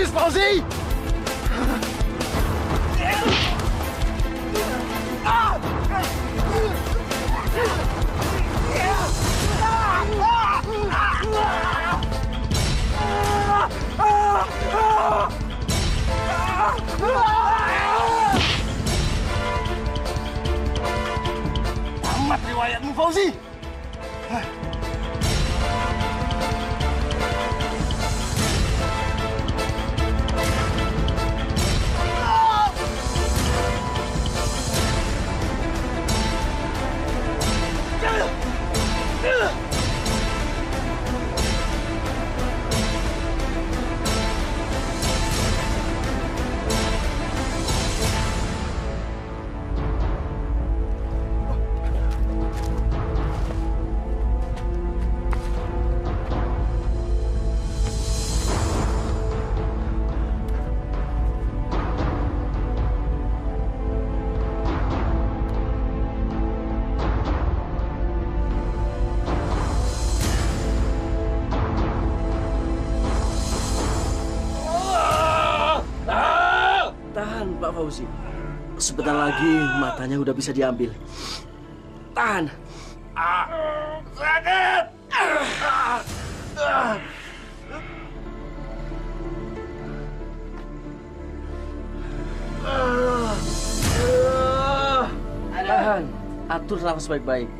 Bagus, Fauzi! Tamat riwayatmu, Fauzi! Pak Fauzi, sebentar lagi matanya udah bisa diambil. Tahan. Sakit! Tahan, atur nafas baik-baik.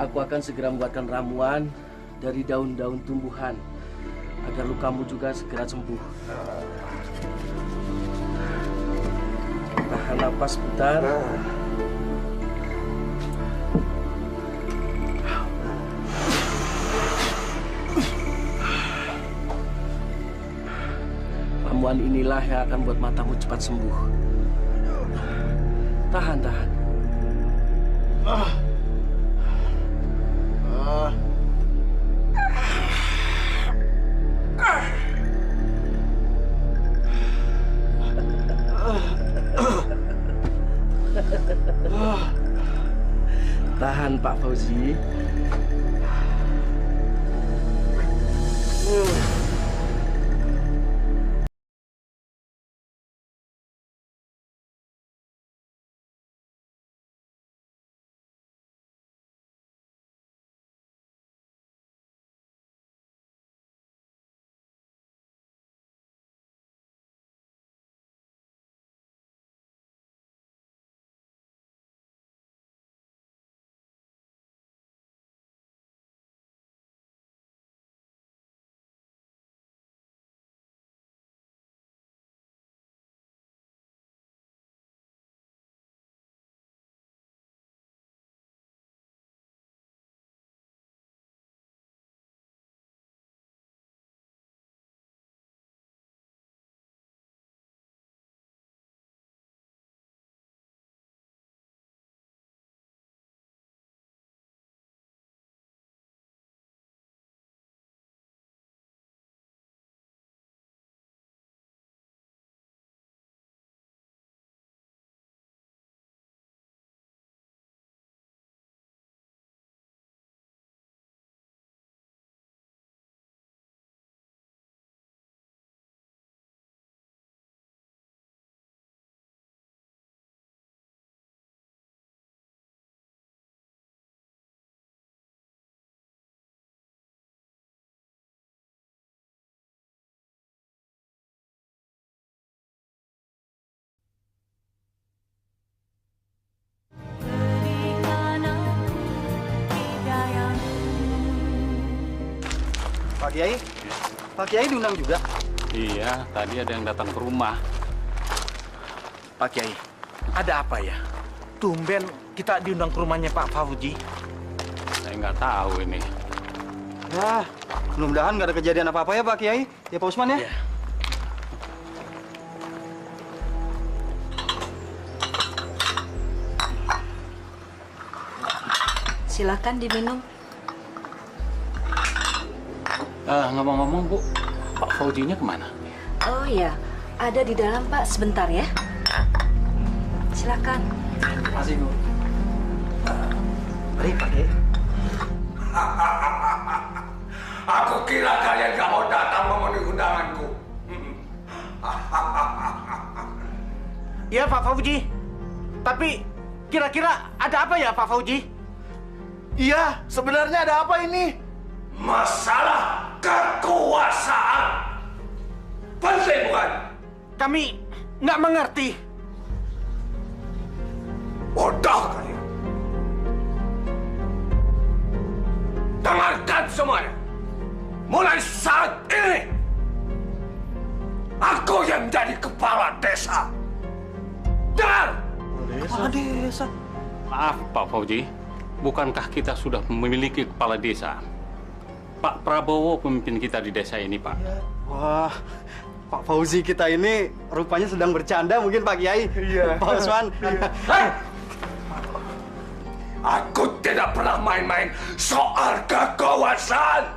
Aku akan segera membuatkan ramuan dari daun-daun tumbuhan agar lukamu juga segera sembuh. Tahan napas sebentar. Ramuan inilah yang akan buat matamu cepat sembuh. Tahan, tahan. Tahan, Pak Fauzi. Pak Kiai? Pak Kiai diundang juga? Iya, tadi ada yang datang ke rumah. Pak Kiai, ada apa ya? Tumben kita diundang ke rumahnya Pak Fauzi. Saya nggak tahu ini. Ya, mudah-mudahan nggak ada kejadian apa-apa ya Pak Kiai. Ya Pak Usman ya? Ya. Silakan diminum. Ngomong-ngomong Bu, Pak Fauzinya kemana? Oh iya, ada di dalam Pak, sebentar ya. Silakan. Terima kasih Bu. Mari Pak Kiai. Aku kira kalian gak mau datang memenuhi undanganku. Iya, Pak Fauji. Tapi kira-kira ada apa ya, Pak Fauji? Iya, sebenarnya ada apa ini? Masalah kekuasaan. Penting bukan? Kami nggak mengerti. Bodoh kalian. Dengarkan semuanya. Mulai saat ini, aku yang jadi kepala desa. Dengar! Kepala desa. Maaf, Pak Fauji. Bukankah kita sudah memiliki kepala desa? Pak Prabowo pemimpin kita di desa ini, Pak. Wah, Pak Fauzi kita ini rupanya sedang bercanda mungkin Pak Kiai. Iya. Pak Usman. Hei! Aku tidak pernah main-main soal kekuasaan.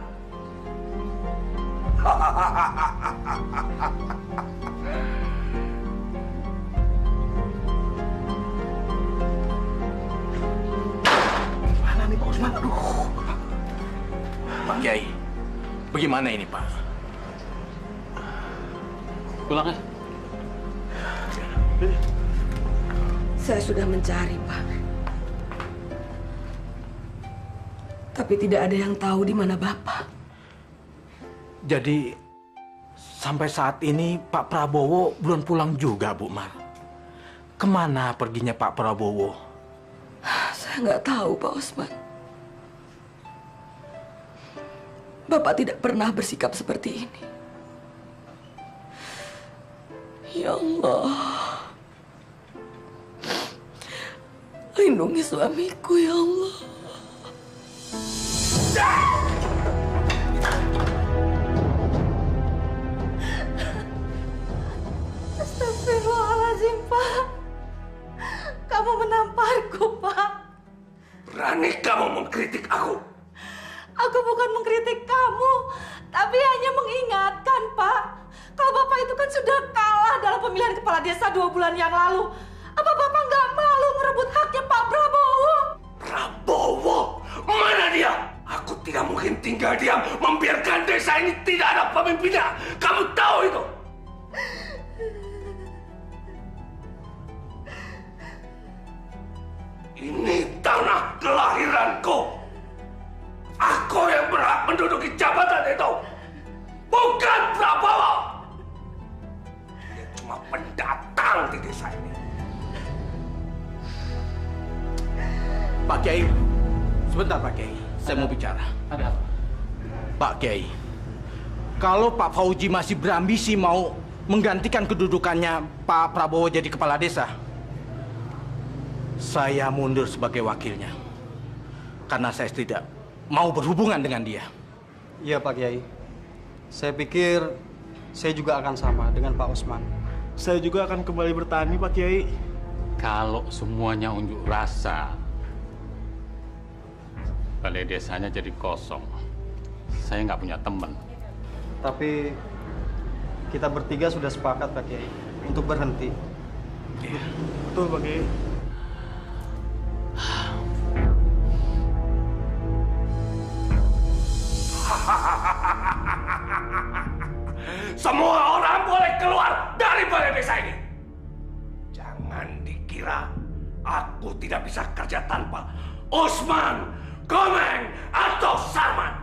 Mana nih Pak Usman? Aduh. Pak Kiai, bagaimana ini Pak? Pulang ya. Saya sudah mencari, Pak. Tapi tidak ada yang tahu di mana Bapak. Jadi sampai saat ini Pak Prabowo belum pulang juga, Bu Mar. Kemana perginya Pak Prabowo? Saya nggak tahu, Pak Usman. Bapak tidak pernah bersikap seperti ini. Ya Allah. Lindungi suamiku, ya Allah. Astagfirullahaladzim, Pak. Kamu menamparku, Pak. Berani kamu mengkritik aku? Aku bukan mengkritik kamu, tapi hanya mengingatkan, Pak. Kalau Bapak itu kan sudah kalah dalam pemilihan kepala desa 2 bulan yang lalu. Apa Bapak nggak malu ngerebut haknya Pak Prabowo? Prabowo? Mana dia? Aku tidak mungkin tinggal diam membiarkan desa ini tidak ada pemimpinnya. Kamu tahu itu? Ini tanah kelahiranku. Aku yang berhak menduduki jabatan itu. Bukan Prabowo. Dia cuma pendatang di desa ini. Pak Kiai, sebentar Pak Kiai, saya mau bicara. Ada apa? Pak Kiai, kalau Pak Fauji masih berambisi mau menggantikan kedudukannya Pak Prabowo jadi kepala desa, saya mundur sebagai wakilnya. Karena saya tidak mau berhubungan dengan dia. Iya Pak Kiai. Saya pikir saya juga akan sama dengan Pak Usman. Saya juga akan kembali bertani, Pak Kiai. Kalau semuanya unjuk rasa, balai desanya jadi kosong. Saya nggak punya teman. Tapi kita bertiga sudah sepakat Pak Kiai untuk berhenti. Betul, Pak Kiai. Semua orang boleh keluar dari balai desa ini. Jangan dikira aku tidak bisa kerja tanpa Usman, Komeng, atau Sarman.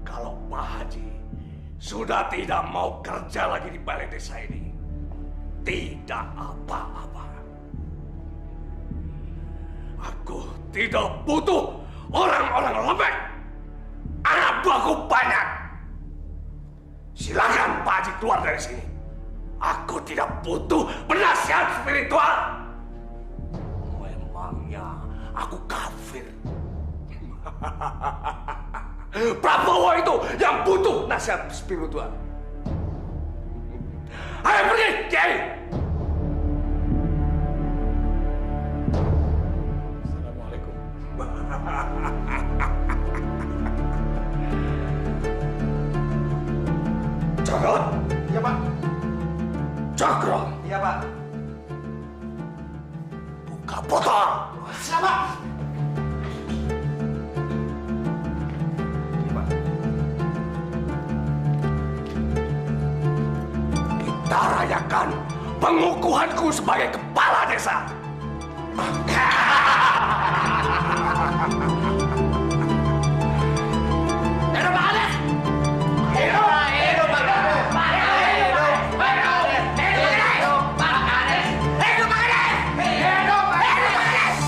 Kalau Pak Haji sudah tidak mau kerja lagi di balai desa ini, tidak apa-apa. Aku tidak butuh orang-orang lembek. Anak buahku banyak. Silakan Pak Haji keluar dari sini. Aku tidak butuh penasihat spiritual. Memangnya aku kafir? Prabowo itu yang butuh nasihat spiritual. Ayo pergi, Kiai. Assalamualaikum. Cakra? Iya Pak. Cakra, Iya Pak. buka botol. Siapa? Iya Pak. kita rayakan pengukuhanku sebagai kepala desa. Hidup Pak Kades! Hidup Pak Kades! Hidup Pak Kades! Hidup Pak Kades! Hidup Pak Kades! Hidup Pak Kades! Hidup Pak Kades!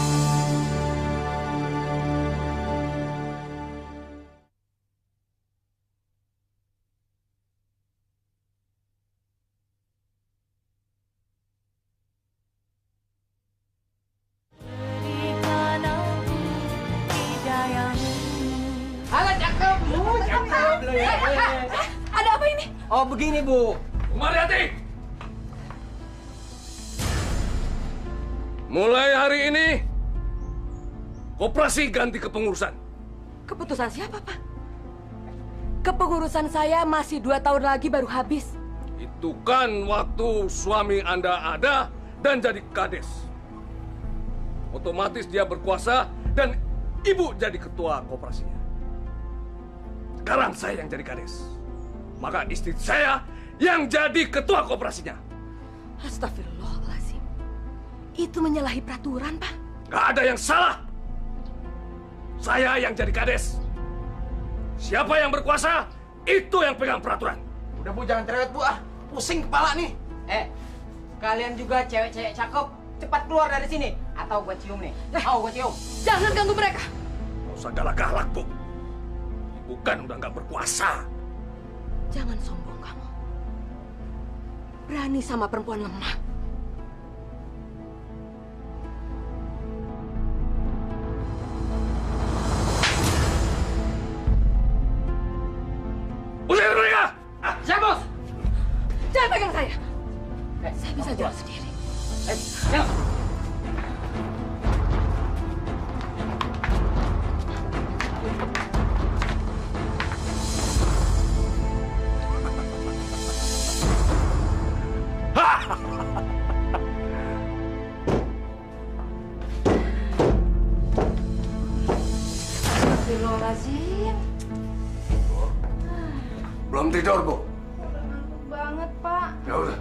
Ada apa ini? Oh begini Bu. Umariati! Mulai hari ini, koperasi ganti kepengurusan. Keputusan siapa, Pak? Kepengurusan saya masih 2 tahun lagi baru habis. Itu kan waktu suami Anda ada dan jadi kades. Otomatis dia berkuasa dan Ibu jadi ketua koperasinya. Sekarang saya yang jadi kades. Maka istri saya yang jadi ketua koperasinya. Astagfirullahaladzim. Itu menyalahi peraturan, Pak. Gak ada yang salah. Saya yang jadi kades. Siapa yang berkuasa, itu yang pegang peraturan. Udah Bu, jangan cerewet Bu ah. Pusing kepala nih. Kalian juga cewek-cewek cakep. Cepat keluar dari sini. Atau gue cium nih. Gue cium. Jangan ganggu mereka. Gak usah galak-galak, Bu. Ibu kan udah gak berkuasa. Jangan sombong kamu. Berani sama perempuan lemah. Usir mereka! Siap, Bos. Jangan pegang saya. Saya bisa jalan sendiri. Siap. Astagfirullahaladzim. Belum tidur, Bu? Ngantuk banget, Pak. Ya udah,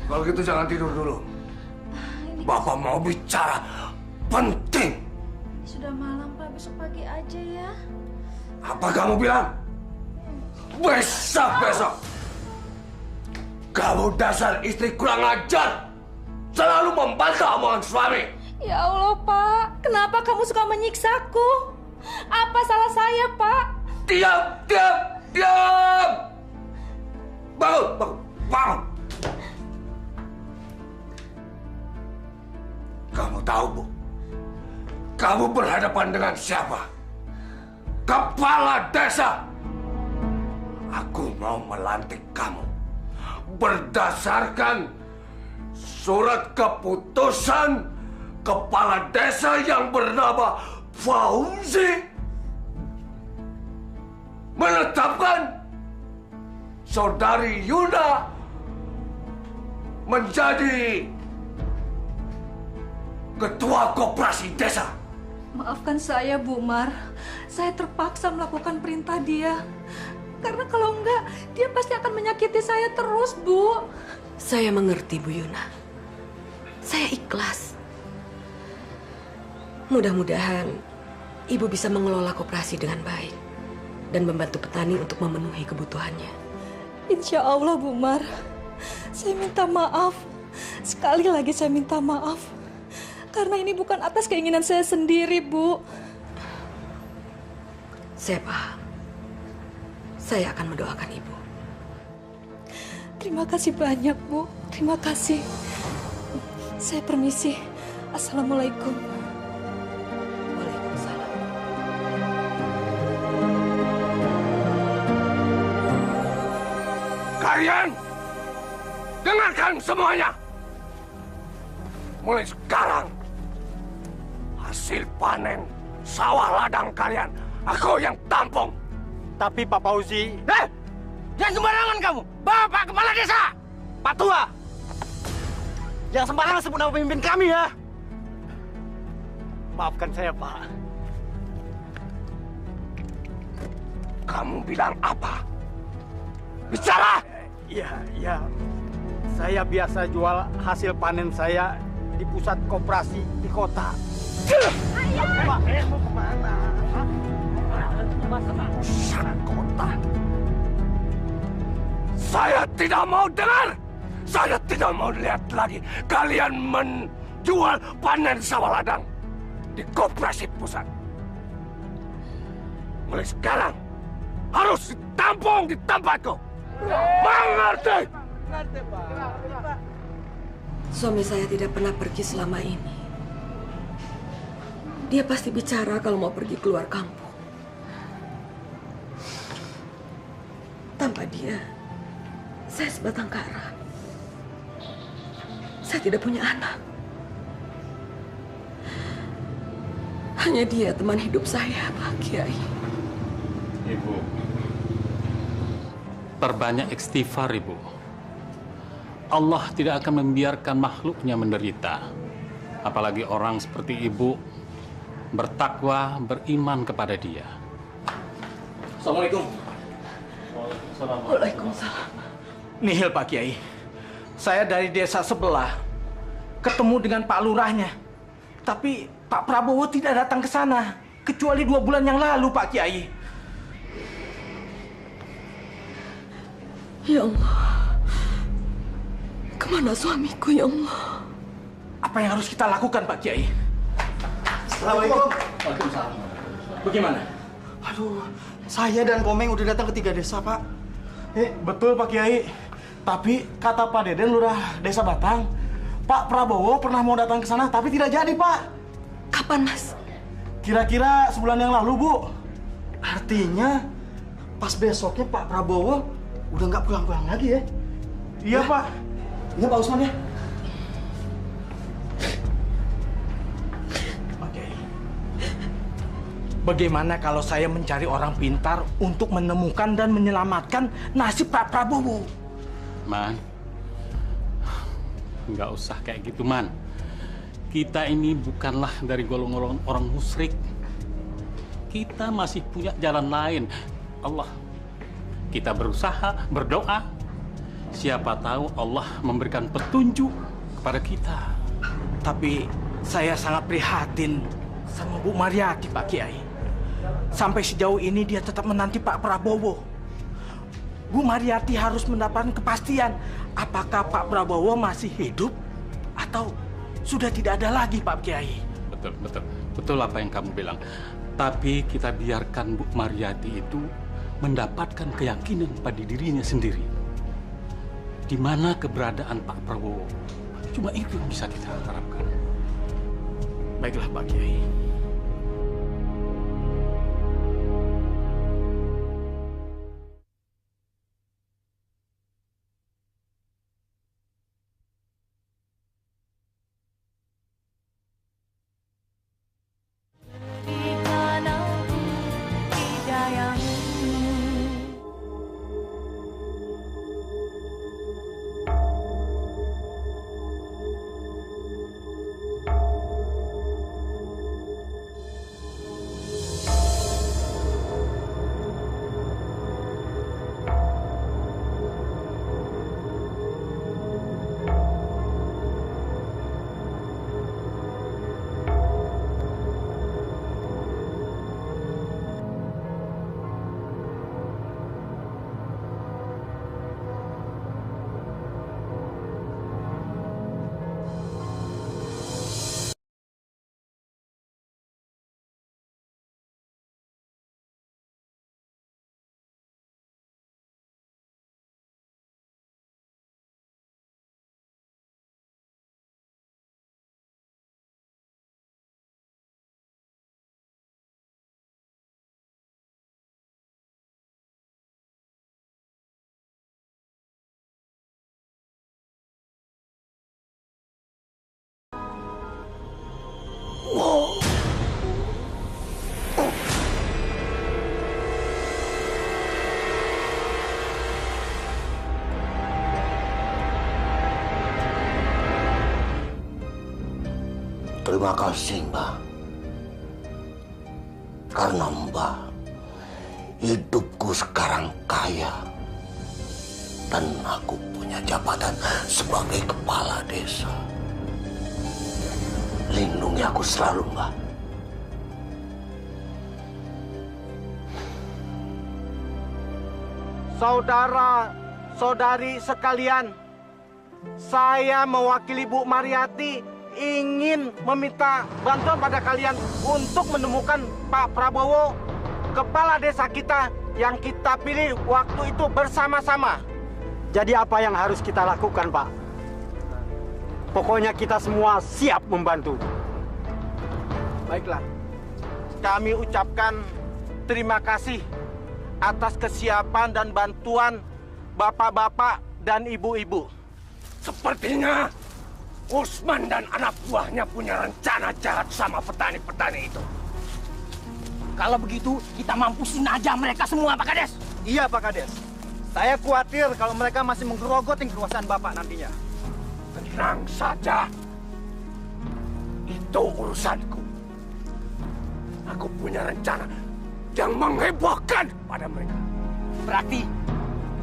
kalau gitu jangan tidur dulu. Bapak mau bicara penting. Sudah malam, Pak. Besok pagi aja ya. Apa kamu bilang? Besok. Kamu dasar istri kurang ajar. Selalu membantah omongan suami. Ya Allah, Pak. Kenapa kamu suka menyiksaku? Apa salah saya, Pak? Diam! Bangun! Kamu tahu, Bu? Kamu berhadapan dengan siapa? Kepala desa! Aku mau melantik kamu berdasarkan surat keputusan kepala desa yang bernama Fauzi menetapkan Saudari Yuna menjadi ketua koperasi desa. Maafkan saya, Bu Mar. Saya terpaksa melakukan perintah dia. Karena kalau enggak, dia pasti akan menyakiti saya terus, Bu. Saya mengerti, Bu Yuna. Saya ikhlas. Mudah-mudahan Ibu bisa mengelola koperasi dengan baik dan membantu petani untuk memenuhi kebutuhannya. Insya Allah, Bu Mar. Saya minta maaf. Sekali lagi saya minta maaf. Karena ini bukan atas keinginan saya sendiri, Bu. Saya paham. Saya akan mendoakan Ibu. Terima kasih banyak, Bu. Terima kasih. Saya permisi. Assalamualaikum. Waalaikumsalam. Kalian dengarkan semuanya. Mulai sekarang hasil panen sawah ladang kalian aku yang tampung. Tapi Pak Fauzi... Jangan sembarangan kamu. Bapak Kepala Desa. Pak Tua! Yang sembarangan sebut nama pemimpin kami ya! Maafkan saya, Pak. Kamu bilang apa? Bicara! Ya. Saya biasa jual hasil panen saya di pusat koperasi di kota. Pak, mau kemana? Pusat kota. Saya tidak mau dengar. Saya tidak mau lihat lagi kalian menjual panen sawah ladang di koperasi pusat. Mulai sekarang harus ditampung di tempatku. Mengerti? Suami saya tidak pernah pergi selama ini. Dia pasti bicara kalau mau pergi keluar kampung. Tanpa dia, saya sebatang kara. Saya tidak punya anak. Hanya dia teman hidup saya, Pak Kiai. Ibu, perbanyak istighfar, Ibu. Allah tidak akan membiarkan makhluknya menderita. Apalagi orang seperti Ibu bertakwa, beriman kepada Dia. Assalamualaikum. Waalaikumsalam. Nihil Pak Kiai. Saya dari desa sebelah ketemu dengan Pak Lurahnya. Tapi Pak Prabowo tidak datang ke sana. Kecuali 2 bulan yang lalu, Pak Kiai. Ya Allah. Kemana suamiku, ya Allah? Apa yang harus kita lakukan, Pak Kiai? Assalamualaikum. Waalaikumsalam. Bagaimana? Aduh, saya dan Komeng udah datang ke 3 desa, Pak. Betul Pak Kiai. Tapi kata Pak Deden lurah desa Batang, Pak Prabowo pernah mau datang ke sana tapi tidak jadi, Pak. Kapan, Mas? Kira-kira sebulan yang lalu, Bu. Artinya pas besoknya Pak Prabowo udah nggak pulang-pulang lagi ya? Iya, Pak. Iya, Pak Usman ya? Oke. Bagaimana kalau saya mencari orang pintar untuk menemukan dan menyelamatkan nasib Pak Prabowo? Man, nggak usah kayak gitu, Man. Kita ini bukanlah dari golongan orang musyrik. Kita masih punya jalan lain. Allah, kita berusaha, berdoa. Siapa tahu Allah memberikan petunjuk kepada kita. Tapi saya sangat prihatin sama Bu Mariati, Pak Kiai. Sampai sejauh ini dia tetap menanti Pak Prabowo. Bu Mariati harus mendapatkan kepastian apakah Pak Prabowo masih hidup atau sudah tidak ada lagi, Pak Kiai. Betul, betul. Betul apa yang kamu bilang. Tapi kita biarkan Bu Mariati itu mendapatkan keyakinan pada dirinya sendiri. Di mana keberadaan Pak Prabowo. Cuma itu yang bisa kita harapkan. Baiklah, Pak Kiai. Terima kasih, Mbak. Karena Mbak, hidupku sekarang kaya. Dan aku punya punya jabatan sebagai kepala desa. Lindungi aku selalu, Mbak. Saudara-saudari sekalian, saya mewakili Bu Mariati ingin meminta bantuan pada kalian untuk menemukan Pak Prabowo, kepala desa kita yang kita pilih waktu itu bersama-sama. Jadi apa yang harus kita lakukan, Pak? Pokoknya kita semua siap membantu. Baiklah, kami ucapkan terima kasih atas kesiapan dan bantuan bapak-bapak dan ibu-ibu. Sepertinya Usman dan anak buahnya punya rencana jahat sama petani-petani itu. Kalau begitu, kita mampusin aja mereka semua, Pak Kades. Iya, Pak Kades. Saya khawatir kalau mereka masih menggerogoti kekuasaan Bapak nantinya. Tenang saja. Itu urusanku. Aku punya rencana yang menghebohkan pada mereka. Berarti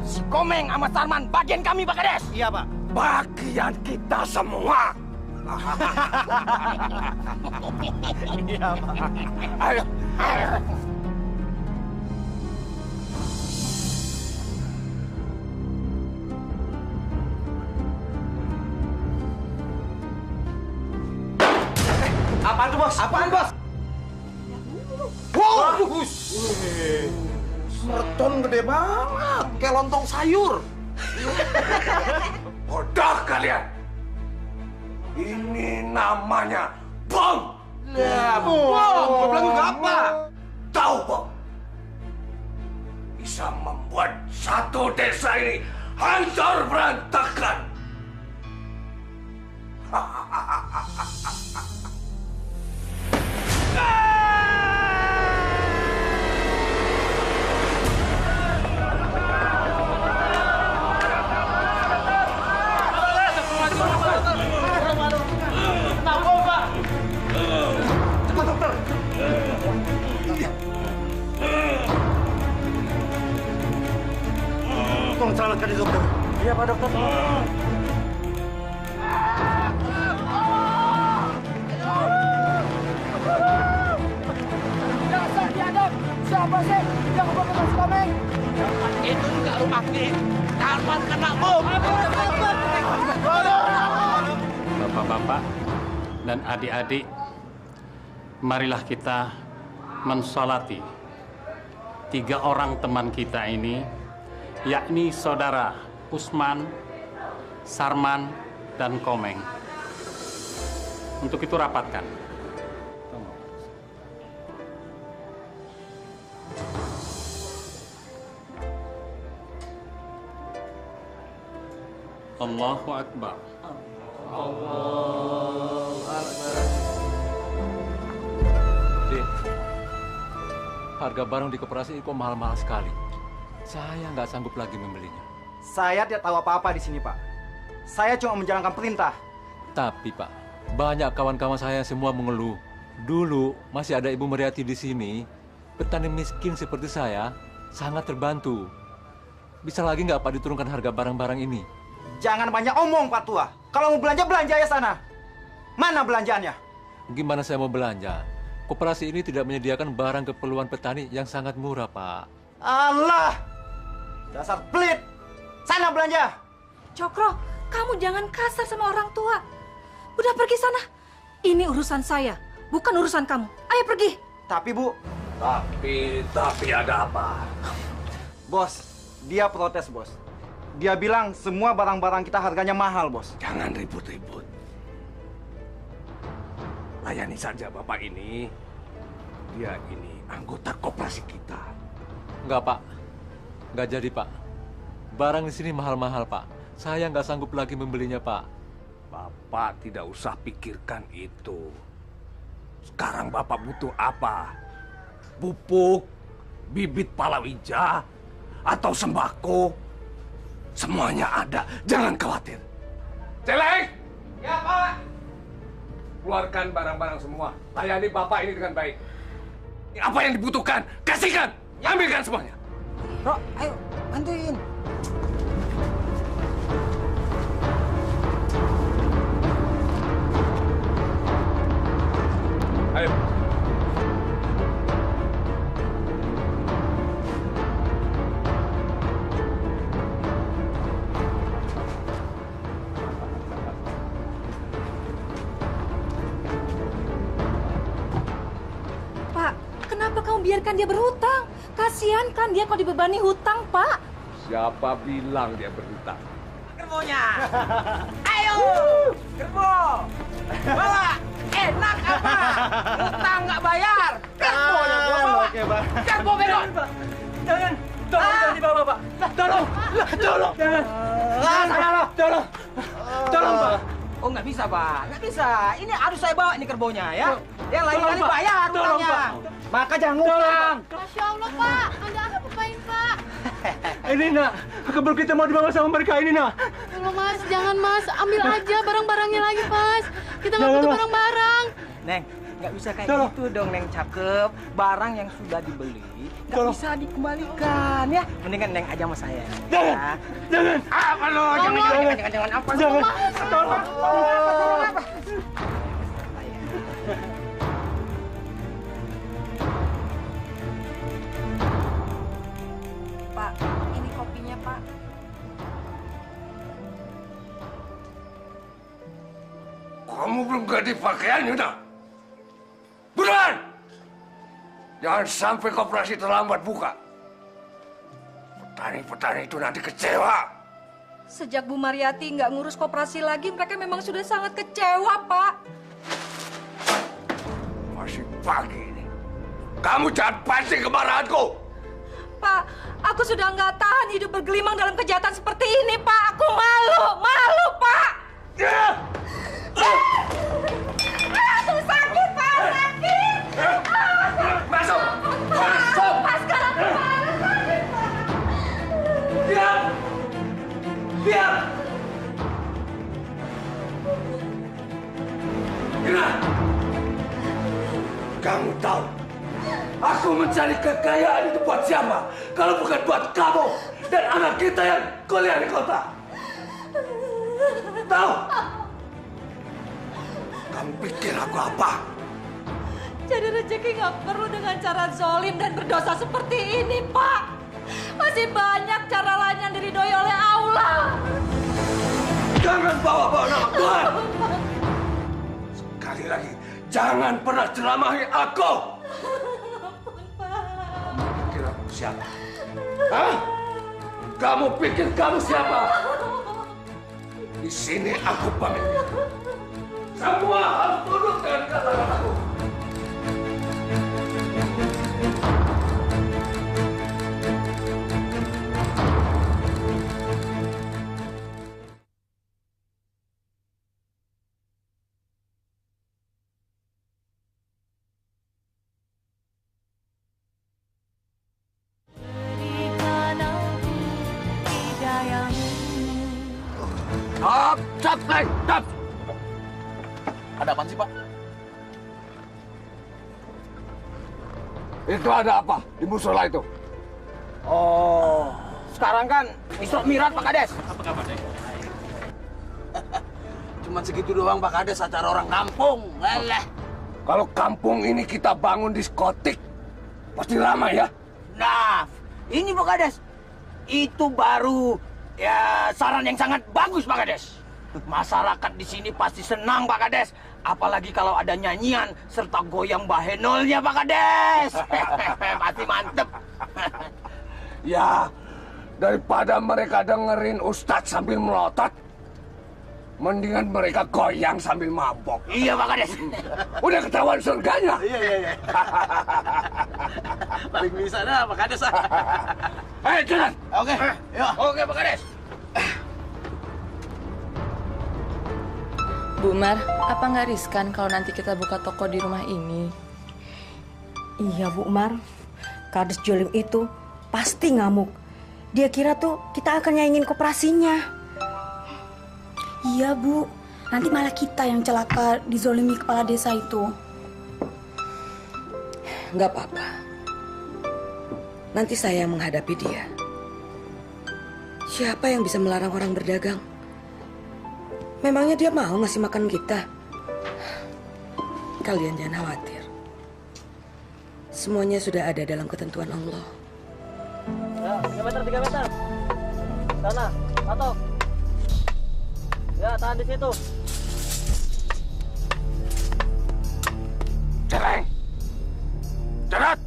si Komeng sama Sarman bagian kami, Pak Kades. Iya, Pak. Bagian kita semua. Iya, Pak. Ayo, ayo. Apaan tuh, Bos? Apaan, Bos? Wow! Merton gede banget, kayak lontong sayur. Bodoh kalian. Ini namanya bom. Ya, bom juga apa? Tahu bom? Bisa membuat satu desa ini hancur berantakan. Tolong selamatkan dia, dokter. Iya, Pak Dokter. Dasar biadab! Siapa sih yang membunuh si Komeng? Itu juga rumah kita. Sarman kena bom. Bapak-bapak dan adik-adik, marilah kita mensolati 3 orang teman kita ini, yakni saudara Usman, Sarman, dan Komeng. Untuk itu rapatkan. Allahu Akbar. Din, harga barang di koperasi kok mahal-mahal sekali. Saya nggak sanggup lagi membelinya. Saya tidak tahu apa-apa di sini, Pak. Saya cuma menjalankan perintah. Tapi Pak, banyak kawan-kawan saya semua mengeluh. Dulu masih ada Ibu Mariati di sini. Petani miskin seperti saya sangat terbantu. Bisa lagi nggak Pak diturunkan harga barang-barang ini? Jangan banyak omong, Pak Tua. Kalau mau belanja, belanja ya sana. Mana belanjaannya? Gimana saya mau belanja? Koperasi ini tidak menyediakan barang keperluan petani yang sangat murah, Pak. Allah! Dasar pelit! Sana belanja! Cokro, kamu jangan kasar sama orang tua. Udah pergi sana. Ini urusan saya, bukan urusan kamu. Ayo pergi. Tapi, Bu... Tapi ada apa? Bos, dia protes, Bos. Dia bilang semua barang-barang kita harganya mahal, Bos. Jangan ribut-ribut. Layani saja Bapak ini. Dia ini anggota koperasi kita. Enggak, Pak. Enggak jadi, Pak. Barang di sini mahal-mahal, Pak. Saya nggak sanggup lagi membelinya, Pak. Bapak tidak usah pikirkan itu. Sekarang Bapak butuh apa? Pupuk, bibit palawija, atau sembako? Semuanya ada, jangan khawatir. Celeng! Ya, Pak. Keluarkan barang-barang semua. Layani Bapak ini dengan baik. Apa yang dibutuhkan, kasihkan. Ambilkan semuanya. Bro, ayo bantuin. biarkan dia berhutang. Kasihan kan dia kalau dibebani hutang, Pak. Siapa bilang dia berhutang? Gerbonya. Ayo, gerbo. Bawa. Enak apa? Hutang nggak bayar. Gerbonya gua bawa. Oke, Bang. Gerbo bego. Jangan, jangan dibawa, Pak. Tolong. Jangan. Tolong, Pak. Oh, nggak bisa, Pak. Nggak bisa. Ini harus saya bawa ini kerbonya, ya. Yang lain kali bayar hutangnya. Maka jangan ngutang. Masya Allah, Pak. Anda apa-apain, Pak? Ini, Nak. Kebun kita mau dibawa sama mereka ini, Nak. Tolong, Mas. Jangan, Mas. Ambil aja barang-barangnya lagi, Mas. Kita nggak butuh barang-barang. Neng, nggak bisa kayak gitu dong, Neng. Cakep. Barang yang sudah dibeli nggak bisa dikembalikan, ya. Mendingan Neng aja sama saya. Jangan. Jangan. Apa lo? Jangan apa lo? Jangan. Tolong. Apa? Pak, ini kopinya, Pak. Kamu belum ganti pakaian, Yuda? Buruan! Jangan sampai koperasi terlambat buka. Petani-petani itu nanti kecewa. Sejak Bu Mariati nggak ngurus koperasi lagi, mereka memang sudah sangat kecewa, Pak. Masih pagi ini. Kamu jangan pancing kemarahanku. Pak, aku sudah nggak tahan hidup bergelimang dalam kejahatan seperti ini, Pak. Aku malu, Pak. Aku sakit, Pak, sakit. Masuk. Pak, sekarang aku malu, sakit, Pak. Diam. Gina, kamu tahu aku mencari kekayaan itu buat siapa? Kalau bukan buat kamu dan anak kita yang kuliah di kota. Tahu? Kamu pikir aku apa? Jadi rezeki nggak perlu dengan cara zolim dan berdosa seperti ini, Pak. Masih banyak cara lain yang diridhoi oleh Allah. Jangan bawa-bawa nama Tuhan. Sekali lagi, jangan pernah ceramahi aku. Kamu pikir aku siapa? Hah? Kamu pikir kamu siapa? Di sini aku pamit. Semua harus tunduk dengan kata-kataku. Stop! Ada apaan sih, Pak? Itu ada apa di musola itu? Oh, sekarang kan Isra Mi'raj, Pak Kades. Apa kabarnya? Cuma segitu doang, Pak Kades, acara orang kampung. Leleh. Kalau kampung ini kita bangun diskotik, pasti ramai ya? Nah, ini Pak Kades. Itu baru ya saran yang sangat bagus, Pak Kades. Masyarakat di sini pasti senang, Pak Kades. Apalagi kalau ada nyanyian serta goyang bahenolnya, Pak Kades. Pasti mantep. Ya, daripada mereka dengerin Ustadz sambil melotot, mendingan mereka goyang sambil mabok. Iya, Pak Kades. Udah ketahuan surganya. Iya. Paling bisa dah, Pak Kades. Ayo, jalan. Oke, yuk. Oke, Pak Kades. Bu Mar, apa nggak riskan kalau nanti kita buka toko di rumah ini? Iya, Bu Mar. Kades Jolim itu pasti ngamuk. Dia kira tuh kita akan nyaingin koperasinya. Iya, Bu. Nanti malah kita yang celaka dizolimi kepala desa itu. Nggak apa-apa. Nanti saya yang menghadapi dia. Siapa yang bisa melarang orang berdagang? Memangnya dia mau ngasih makan kita? Kalian jangan khawatir. Semuanya sudah ada dalam ketentuan Allah. Ya, 3 meter. Sana, patok. Ya, tahan di situ. Celeng. Cerat.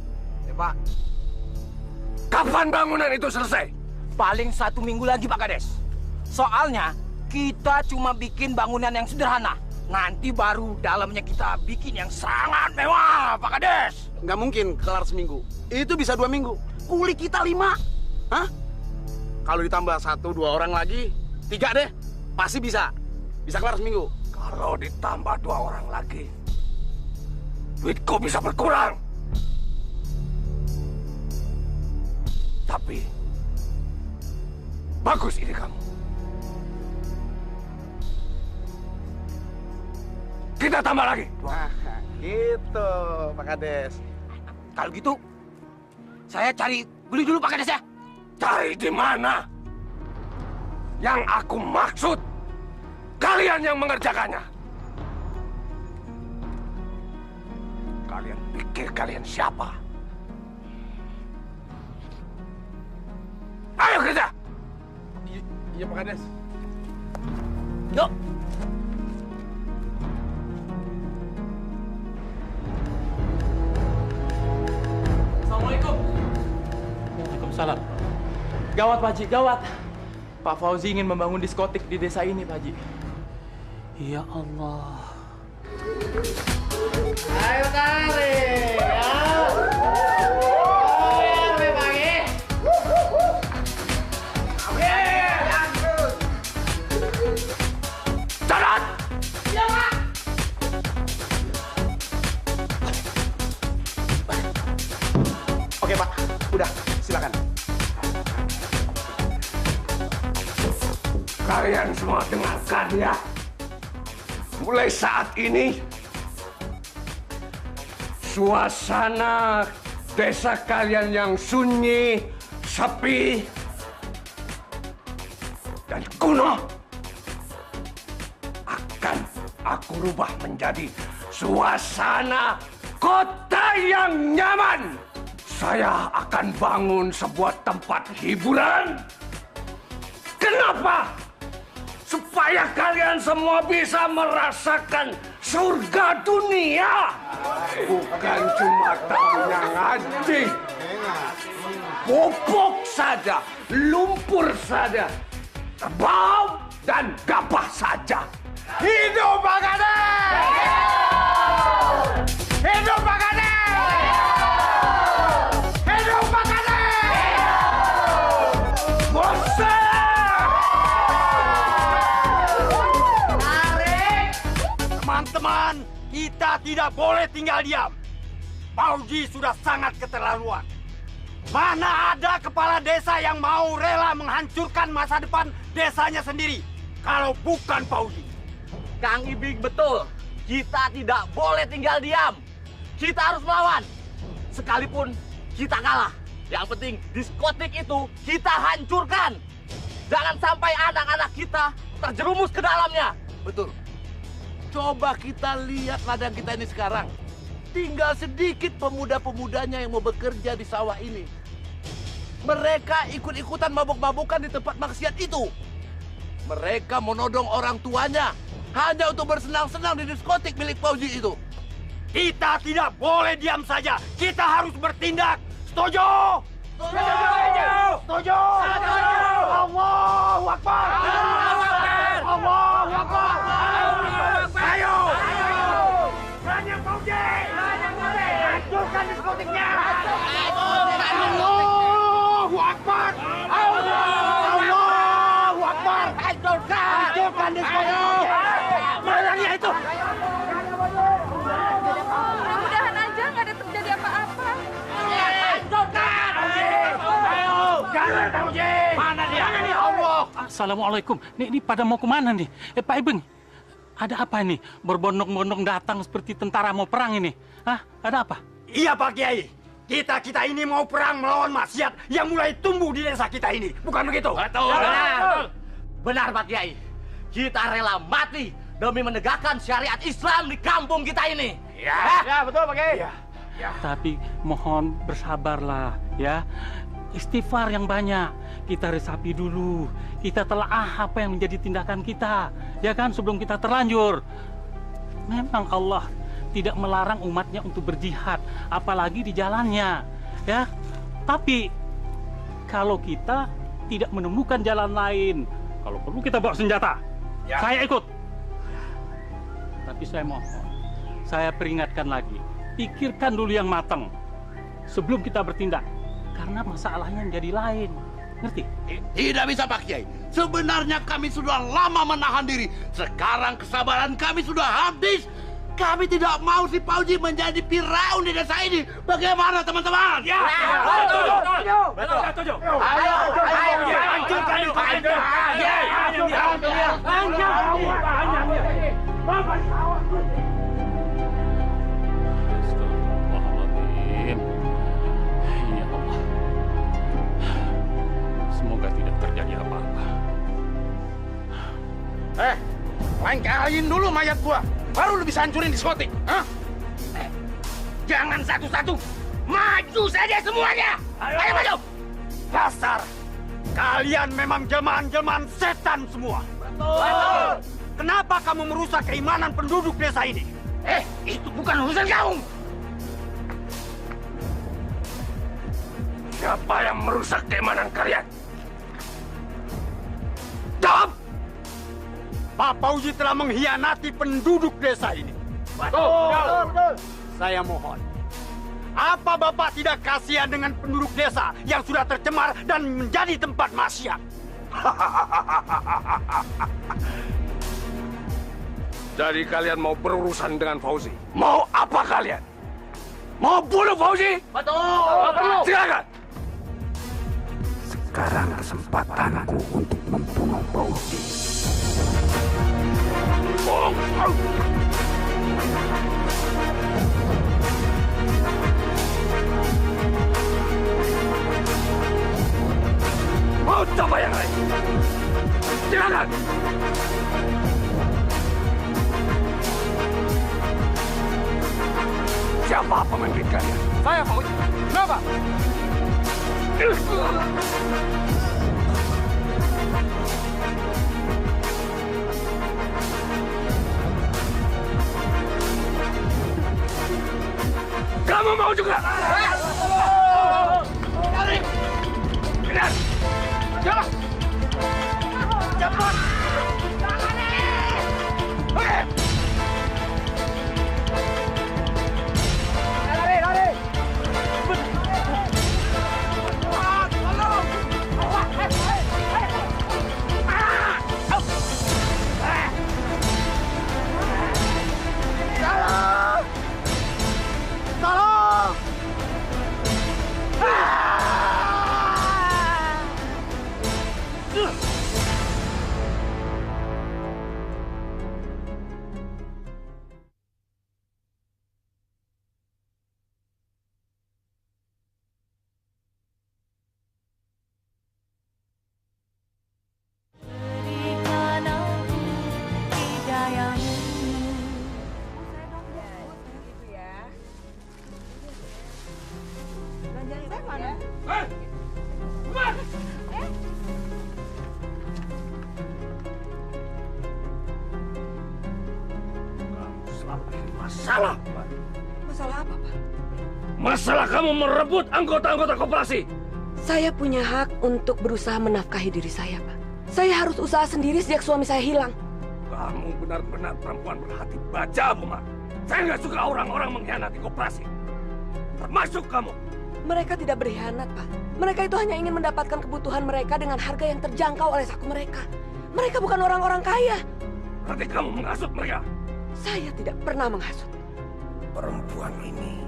Kapan bangunan itu selesai? Paling 1 minggu lagi, Pak Kades. Soalnya kita cuma bikin bangunan yang sederhana. Nanti baru dalamnya kita bikin yang sangat mewah, Pak Kades. Nggak mungkin kelar seminggu. Itu bisa 2 minggu. Kuli kita 5. Hah? Kalau ditambah 1-2 orang lagi, 3 deh. Pasti bisa. Bisa kelar seminggu. Kalau ditambah 2 orang lagi, duitku bisa berkurang. Tapi, bagus ide kamu. Kita tambah lagi. Wah, gitu, Pak Kades. Kalau gitu, saya cari beli dulu, Pak Kades ya. Cari di mana? Yang aku maksud, kalian yang mengerjakannya. Kalian pikir kalian siapa? Ayo kerja! Iya, Pak Kades. Yuk! Assalamualaikum. Waalaikumsalam. Gawat, Pak Haji, gawat. Pak Fauzi ingin membangun diskotik di desa ini, Pak Haji. Ya Allah. Ayo tarik. Jalan! Ya, Pak. Oke, Pak. Udah, silakan. Kalian semua dengarkan ya. Mulai saat ini, suasana desa kalian yang sunyi, sepi, dan kuno akan aku rubah menjadi suasana kota yang nyaman. Saya akan bangun sebuah tempat hiburan. Kenapa? Supaya kalian semua bisa merasakan surga dunia. Bukan cuma tahunya ngaji. Pupuk saja, lumpur saja, kerbau dan gabah saja. Hidup Pak Kades! Hidup Pak Kades! Hidup Pak Kades! Bosan! Teman-teman, kita tidak boleh tinggal diam. Fauzi sudah sangat keterlaluan. Mana ada kepala desa yang mau rela menghancurkan masa depan desanya sendiri kalau bukan Fauzi. Kang Ibing betul. Kita tidak boleh tinggal diam. Kita harus melawan. Sekalipun kita kalah. Yang penting diskotik itu kita hancurkan. Jangan sampai anak-anak kita terjerumus ke dalamnya. Betul. Coba kita lihat ladang kita ini sekarang. Tinggal sedikit pemuda-pemudanya yang mau bekerja di sawah ini. Mereka ikut-ikutan mabuk-mabukan di tempat maksiat itu. Mereka menodong orang tuanya hanya untuk bersenang-senang di diskotik milik Fauzi itu. Kita tidak boleh diam saja. Kita harus bertindak. Setuju? Setuju! Setuju! Allahu Akbar! Allahu Akbar! Ayo! Banyak Fauzi! Hancurkan diskotiknya! Allahu Akbar! Allahu Akbar! Hancurkan diskotiknya! Mana dia itu? Mudah-mudahan aja nggak ada terjadi apa-apa. Mana dia? Allah. Assalamualaikum. Ini pada mau kemana nih? Pak Ibeng, ada apa ini? Berbondong-bondong datang seperti tentara mau perang ini. Hah? Ada apa? Iya Pak Kiai. Kita ini mau perang melawan maksiat yang mulai tumbuh di desa kita ini. Bukan begitu? Betul. Benar Pak Kiai. Kita rela mati demi menegakkan syariat Islam di kampung kita ini. Ya betul Pak Kiai. Ya. Tapi mohon bersabarlah ya. Istighfar yang banyak. Kita resapi dulu. Kita telaah apa yang menjadi tindakan kita. Ya kan, sebelum kita terlanjur. Memang Allah tidak melarang umatnya untuk berjihad. Apalagi di jalannya. Ya. Tapi kalau kita tidak menemukan jalan lain. Kalau perlu kita bawa senjata. Ya. Saya ikut. Tapi saya mohon, saya peringatkan lagi. Pikirkan dulu yang matang sebelum kita bertindak. Karena masalahnya menjadi lain. Ngerti? Tidak bisa Pak Kiai. Sebenarnya kami sudah lama menahan diri. Sekarang kesabaran kami sudah habis. Kami tidak mau si Fauzi menjadi Firaun di desa ini. Bagaimana teman-teman? Ya, betul. Setuju. Ayo, hancurkan itu. Astagfirullahaladzim. Ya Allah. Semoga tidak terjadi apa-apa. Lengkarin dulu mayat gua. Baru lu bisa hancurin diskotik. Hah? Jangan satu-satu. Maju saja semuanya. Ayo maju. Dasar, kalian memang jelmaan-jelmaan setan semua. Betul. Kenapa kamu merusak keimanan penduduk desa ini? Itu bukan urusan kamu. Siapa yang merusak keimanan kalian? Jawab! Pak Fauzi telah mengkhianati penduduk desa ini. Betul. Saya mohon, apa Bapak tidak kasihan dengan penduduk desa yang sudah tercemar dan menjadi tempat maksiat? Jadi kalian mau berurusan dengan Fauzi? Mau apa kalian? Mau bunuh Fauzi? Betul. Silakan. Sekarang kesempatanku untuk membunuh Fauzi. Mau coba yang lain? Silakan. Siapa pemimpin kalian? Saya Fauzi. Kenapa? Kamu mau juga? Kejar! Jalan! Cepat! Lari! Tolong! Masalah. Masalah apa, Pak? Masalah kamu merebut anggota-anggota koperasi. Saya punya hak untuk berusaha menafkahi diri saya, Pak. Saya harus usaha sendiri sejak suami saya hilang. Kamu benar-benar perempuan berhati baja, Buma. Saya nggak suka orang-orang mengkhianati koperasi. Termasuk kamu. Mereka tidak berkhianat, Pak. Mereka itu hanya ingin mendapatkan kebutuhan mereka dengan harga yang terjangkau oleh saku mereka. Mereka bukan orang-orang kaya. Berarti kamu menghasut mereka. Saya tidak pernah menghasut. Perempuan ini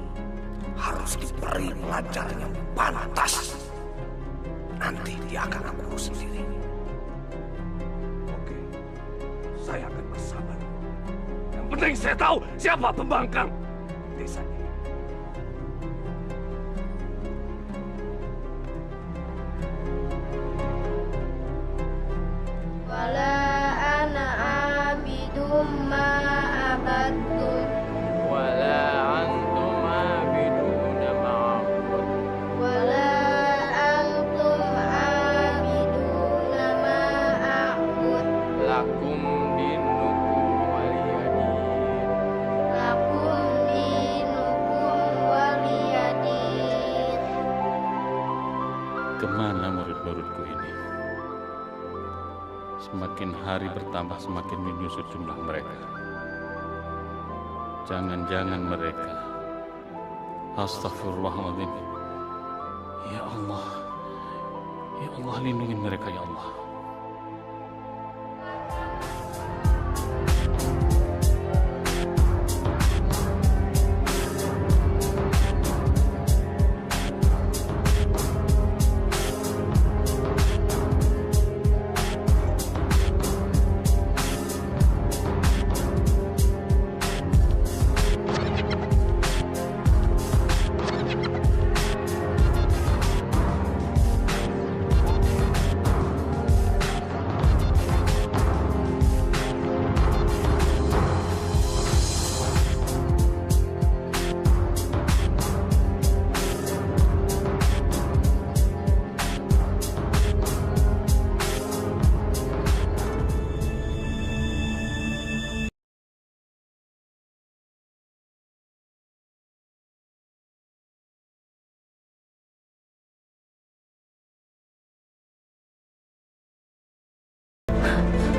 harus diberi pelajaran yang pantas. Nanti dia akan aku urus sendiri. Oke, saya akan bersabar. Yang penting saya tahu siapa pembangkang desa ini. Wala ana abidum ma abadtum. Wala antum abiduna ma'abud. Wala antum abiduna ma a'bud. Lakum dinukum waliyadin. Lakum dinukum waliyadin. Kemana Semakin hari bertambah semakin menyusut jumlah mereka. Jangan-jangan mereka. Astagfirullahaladzim. Ya Allah. Ya Allah, lindungi mereka ya Allah.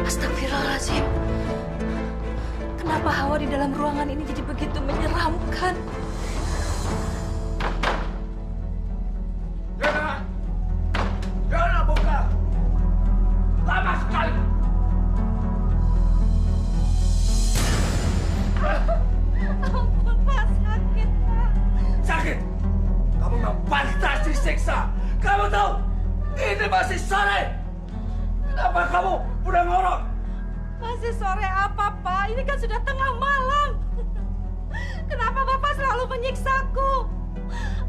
Astagfirullahaladzim. Kenapa hawa di dalam ruangan ini jadi begitu menyeramkan? Yana! Yana, buka! Lama sekali! Ampun, Pak. Sakit, Pak. Sakit? Kamu memang pantas disiksa. Kamu tahu, ini masih sore. Kenapa kamu udah ngorok? Masih sore apa, Pak? Ini kan sudah tengah malam. Kenapa Bapak selalu menyiksaku?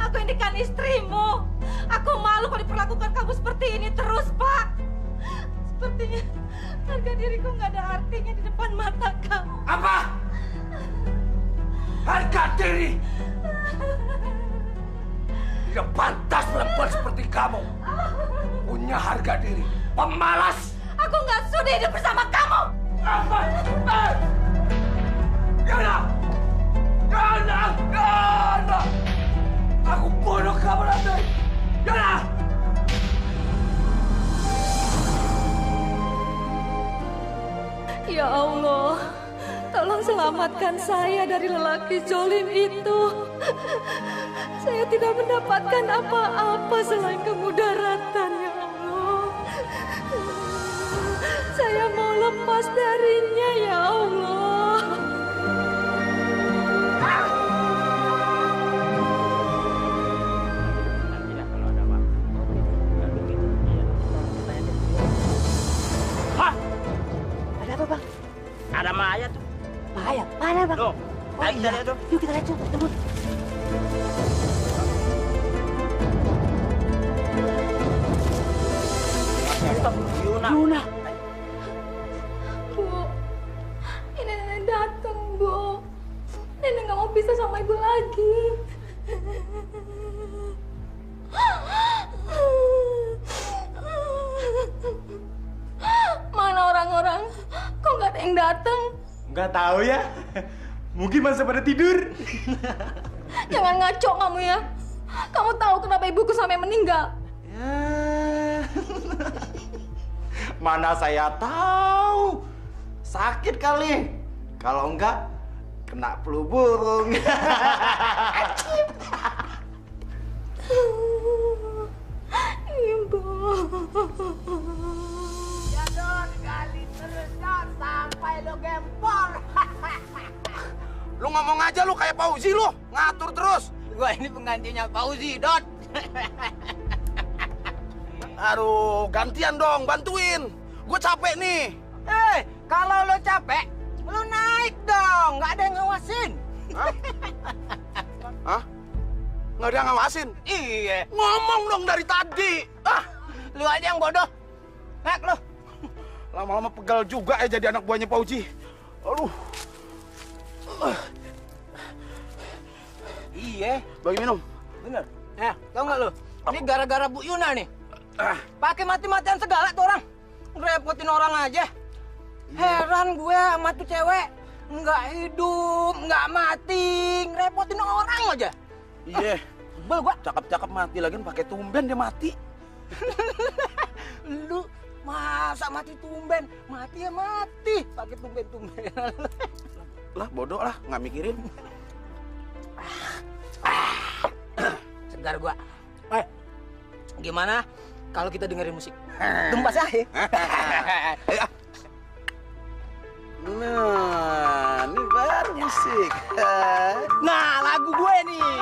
Aku ini kan istrimu. Aku malu kalau diperlakukan kamu seperti ini terus, Pak. Sepertinya harga diriku nggak ada artinya di depan mata kamu. Apa? Harga diri? Tidak pantas perempuan seperti kamu punya harga diri. Pemalas! Aku nggak sudi hidup bersama kamu. Apa? Yana! Yana! Yana! Aku bunuh kamu nanti! Yana! Ya Allah, tolong selamatkan saya dari lelaki zolim itu. Saya tidak mendapatkan apa-apa selain kemudaratan, ya Allah. Saya mau lepas darinya, ya Allah. Hah? Ada apa, Bang? Ada Maya tuh. Bahaya. Mana, Bang? Tuh, ayo kita lihat tuh. Yuk kita lihat, yuk. Tunggu. Yuna. Bu, ini nenek datang, Bu. Nenek nggak mau pisah sama ibu lagi. Mana orang-orang? Kok nggak ada yang datang? Nggak tahu ya. Mungkin masih pada tidur. Jangan ngaco kamu ya. Kamu tahu kenapa ibuku sampai meninggal? Mana saya tahu. Sakit kali. Kalau enggak, kena flu burung. Ibu. Jadon kali terus Dot, sampai lo gempor. Lu ngomong aja lu kayak Fauzi lu, ngatur terus. Gua ini penggantinya Fauzi, Dot. Aduh, gantian dong, bantuin. Gue capek nih. Kalau lo capek, lo naik dong, nggak ada yang ngawasin. Hah? Nggak ada yang ngawasin? Iya. Ngomong dong dari tadi. Lu aja yang bodoh. Naik lo. Lama-lama pegal juga ya jadi anak buahnya Fauzi. Aduh. Iya. Bagi minum. Bener. Tau nggak lo? Ini gara-gara Bu Yuna nih. Pakai mati-matian segala tuh orang. Ngerepotin orang aja. Heran gue sama tuh cewek. Nggak hidup, nggak mati. Ngerepotin orang aja. Iya. Sebel gua. Cakep-cakep mati lagi pakai tumben dia mati. Lu Masa mati tumben? Mati ya mati. Pakai tumben-tumben. Lah bodoh lah, nggak mikirin. Segar gua. Gimana kalau kita dengerin musik? Gempa saya. Nah, ini baru musik. Nah, lagu gue nih.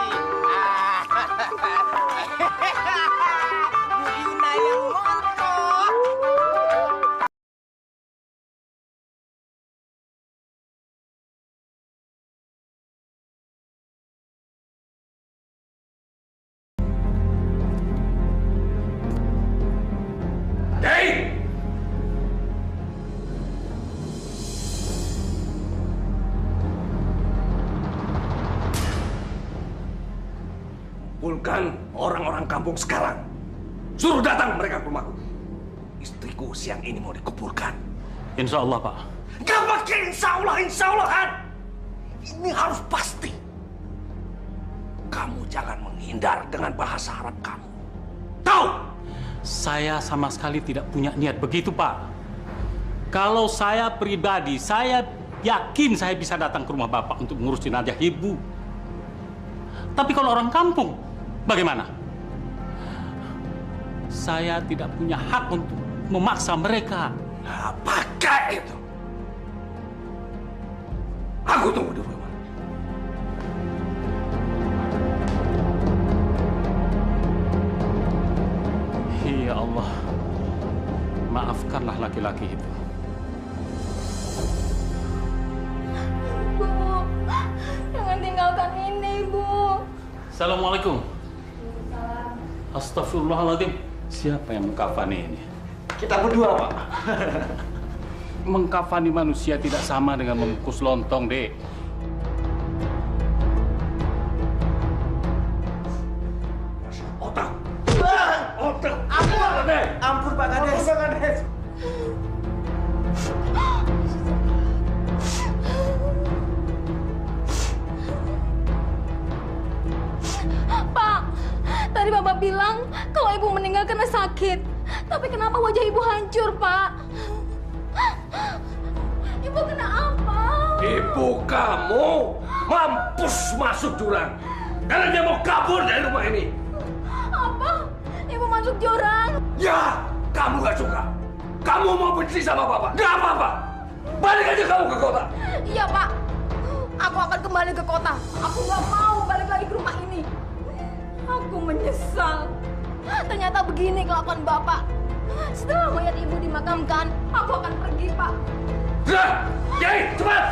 Bu Ina yang montok. Hei! Kumpulkan orang-orang kampung sekarang. Suruh datang mereka ke rumahku. Istriku siang ini mau dikuburkan. Insya Allah, Pak. Gak pakai insya Allah-an. Ini harus pasti. Kamu jangan menghindar dengan bahasa Arab kamu. Tahu? Saya sama sekali tidak punya niat begitu, Pak. Kalau saya pribadi, saya yakin saya bisa datang ke rumah Bapak untuk mengurus jenazah Ibu. Tapi kalau orang kampung, bagaimana? Saya tidak punya hak untuk memaksa mereka. Nah, pakai itu. Aku tunggu di rumah. Ya Allah, maafkanlah laki-laki itu. Bu, jangan tinggalkan ini, Bu. Assalamualaikum. Astagfirullahaladzim. Siapa yang mengkafani ini? Kita berdua, Pak. Mengkafani manusia tidak sama dengan membungkus lontong, Dek. Otak. Ampun, Pak Kades. Pak, tadi Bapak bilang kalau Ibu meninggal karena sakit. Tapi kenapa wajah Ibu hancur, Pak? Ibu kena apa? Ibu kamu mampus masuk jurang. Karena dia mau kabur dari rumah ini. Apa? Ibu masuk jurang? Ya, kamu gak suka. Kamu mau benci sama Bapak. Gak apa-apa. Balik aja kamu ke kota. Iya, Pak. Aku akan kembali ke kota. Aku nggak mau balik lagi ke rumah ini. Aku menyesal. Ternyata begini kelakuan Bapak. Setelah mayat Ibu dimakamkan, aku akan pergi, Pak. Sudah, Kiai, cepat.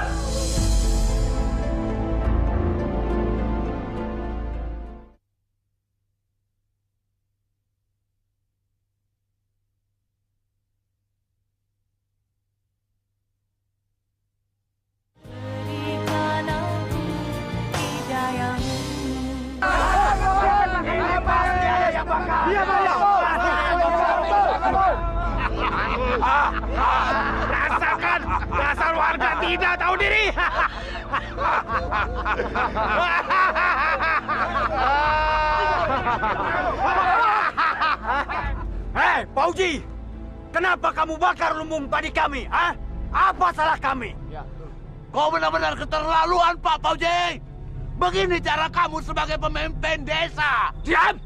Rasakan dasar warga tidak tahu diri. Hei, Pauji, kenapa kamu bakar lumbung padi kami? Ah? Apa salah kami? Kau benar-benar keterlaluan, Pak Pauji. Begini cara kamu sebagai pemimpin desa. Diam!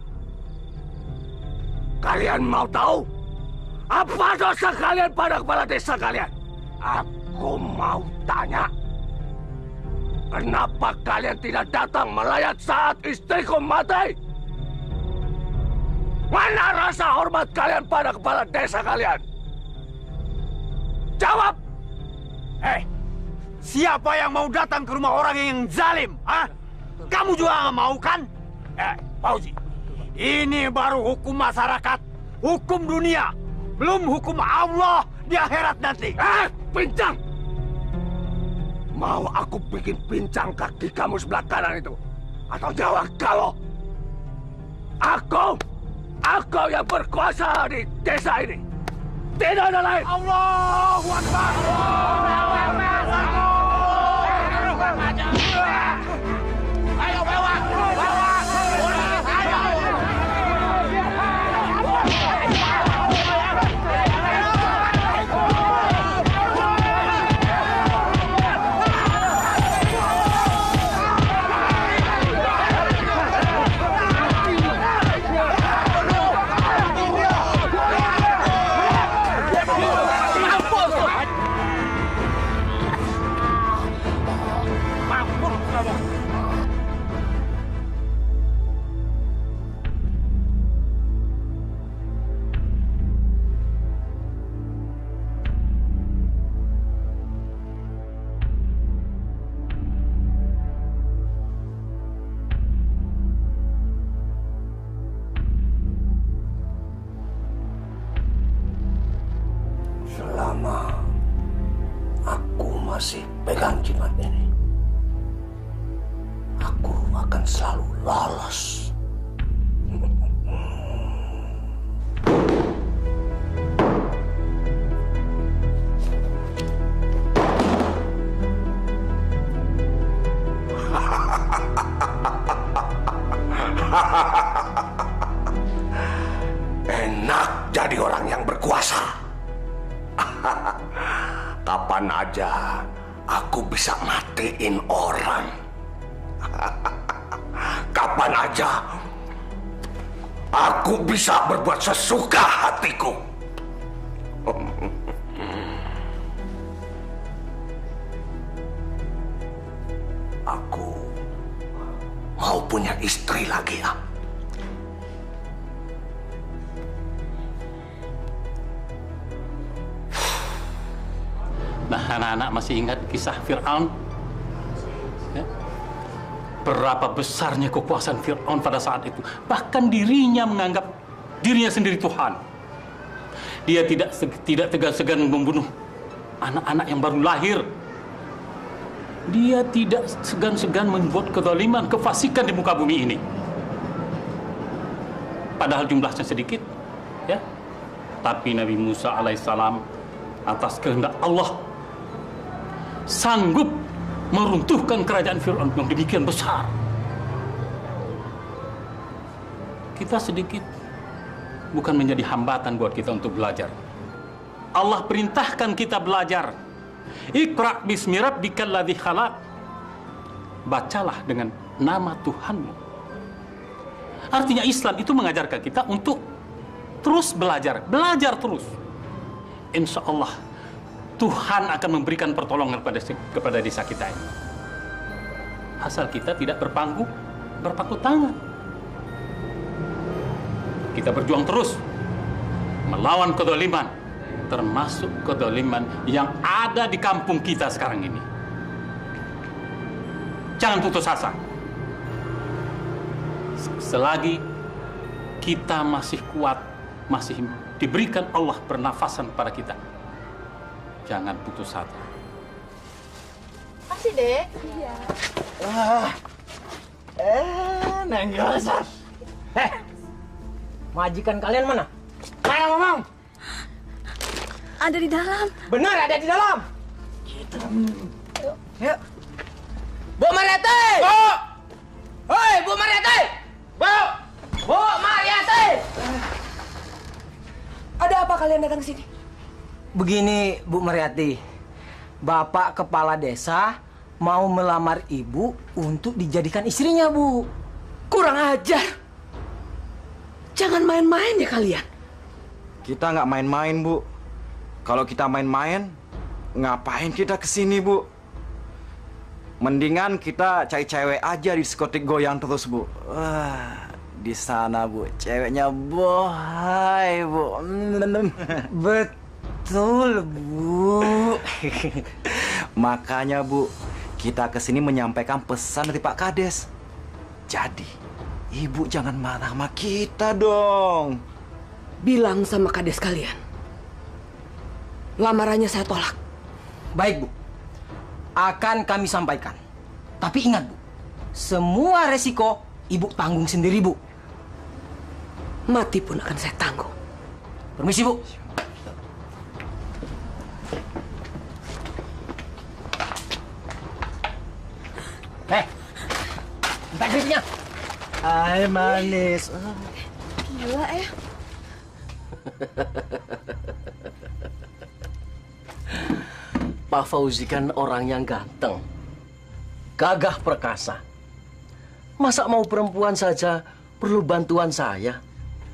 Kalian mau tahu? Apa dosa kalian pada kepala desa kalian? Aku mau tanya. Kenapa kalian tidak datang melayat saat istriku mati? Mana rasa hormat kalian pada kepala desa kalian? Jawab! Siapa yang mau datang ke rumah orang yang zalim? Ah? Kamu juga nggak mau kan? Pauji, ini baru hukum masyarakat, hukum dunia, belum hukum Allah di akhirat nanti. Pincang! Mau aku bikin pincang kaki kamu sebelah kanan itu? Atau jawab kalau aku yang berkuasa di desa ini. Tidak ada lain. Allahu Akbar. Ayo bawa, bawa. Ayo. Pegang jimat ini. Aku akan selalu lolos. Enak jadi orang yang berkuasa. Kapan aja aku bisa matiin orang. Kapan aja aku bisa berbuat sesuka hatiku. Aku mau punya istri lagi ya. Nah, anak-anak masih ingat kisah Fir'aun? Ya? Berapa besarnya kekuasaan Fir'aun pada saat itu. Bahkan dirinya menganggap dirinya sendiri Tuhan. Dia tidak segan-segan membunuh anak-anak yang baru lahir. Dia tidak segan-segan membuat kezaliman, kefasikan di muka bumi ini. Padahal jumlahnya sedikit, ya. Tapi Nabi Musa alaihissalam atas kehendak Allah sanggup meruntuhkan kerajaan Fir'aun yang demikian besar. Kita sedikit bukan menjadi hambatan buat kita untuk belajar. Allah perintahkan kita belajar. Iqra' bismi rabbikal ladzi khalaq. Bacalah dengan nama Tuhanmu. Artinya Islam itu mengajarkan kita untuk terus belajar terus. Insya Allah Tuhan akan memberikan pertolongan kepada desa kita ini. Asal kita tidak berpangku tangan. Kita berjuang terus melawan kezaliman, termasuk kezaliman yang ada di kampung kita sekarang ini. Jangan putus asa. Selagi kita masih kuat, masih diberikan Allah pernafasan pada kita, jangan putus asa. Kasih, Dek. Iya. Neng Yosan. Majikan kalian mana? Mana ngomong? Ada di dalam. Benar ada di dalam. Yuk. Bu Mariati! Bu! Hoi, Bu Mariati! Bu! Bu Mariati! Ada apa kalian datang ke sini? Begini, Bu Mariati. Bapak kepala desa mau melamar ibu untuk dijadikan istrinya, Bu. Kurang ajar. Jangan main-main ya kalian. Kita nggak main-main, Bu. Kalau kita main-main, ngapain kita kesini, Bu? Mendingan kita cari cewek aja di diskotik goyang terus, Bu. Wah, di sana, Bu, ceweknya bohai, Bu. Betul, Bu. Makanya, Bu, kita kesini menyampaikan pesan dari Pak Kades. Jadi, Ibu jangan marah sama kita dong. Bilang sama Kades kalian. Lamarannya saya tolak. Baik, Bu. Akan kami sampaikan. Tapi ingat, Bu. Semua resiko Ibu tanggung sendiri, Bu. Mati pun akan saya tanggung. Permisi, Bu. Minta duitnya. Hai, manis. Gila ya. Pak Fauzi kan orang yang ganteng, gagah perkasa. Masa mau perempuan saja perlu bantuan saya?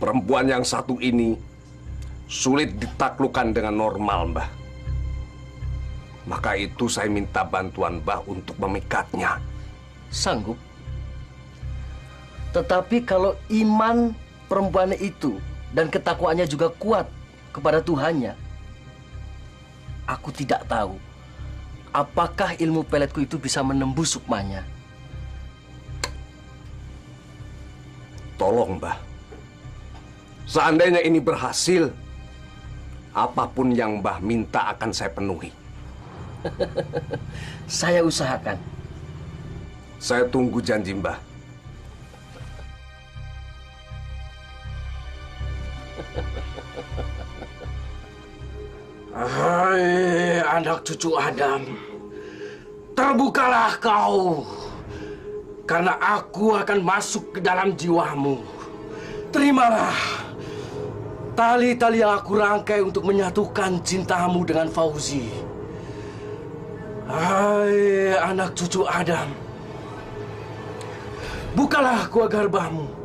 Perempuan yang satu ini sulit ditaklukkan dengan normal, Mbah. Maka itu saya minta bantuan Mbah untuk memikatnya. Sanggup. Tetapi kalau iman perempuan itu dan ketakwaannya juga kuat kepada Tuhannya, aku tidak tahu apakah ilmu peletku itu bisa menembus sukmanya. Tolong, Mbah. Seandainya ini berhasil, apapun yang Mbah minta akan saya penuhi. Saya usahakan. Saya tunggu janji Mbah. Hai anak cucu Adam, terbukalah kau, karena aku akan masuk ke dalam jiwamu. Terimalah tali-tali yang aku rangkai untuk menyatukan cintamu dengan Fauzi. Hai anak cucu Adam, bukalah gua garbamu.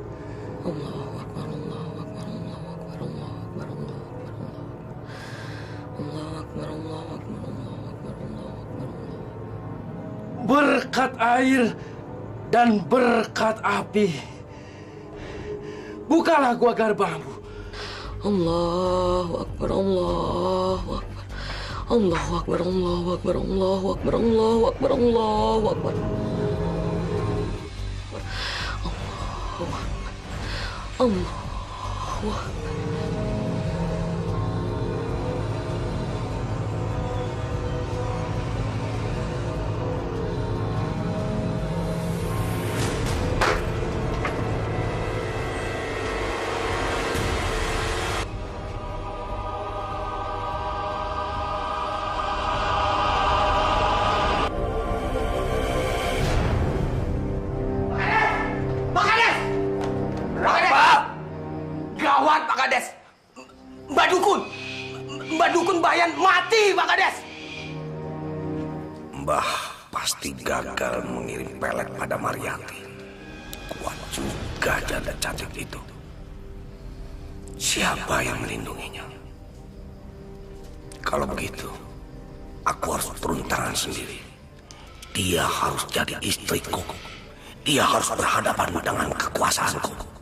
Berkat air dan berkat api, bukalah gua garbamu. Allahu Akbar, Allahu Akbar, Allahu Akbar, Allahu Akbar, Allahu Akbar, Allahu Akbar, Allahu Akbar, Allahu Akbar, Allahu Akbar. Mbak Dukun Bayan mati, Pak Kades. Mbah pasti gagal mengirim pelet pada Mariati. Kuat juga janda cantik itu. Siapa yang melindunginya? Kalau begitu, aku harus turun tangan sendiri. Dia harus jadi istriku. Dia harus berhadapan dengan kekuasaanku.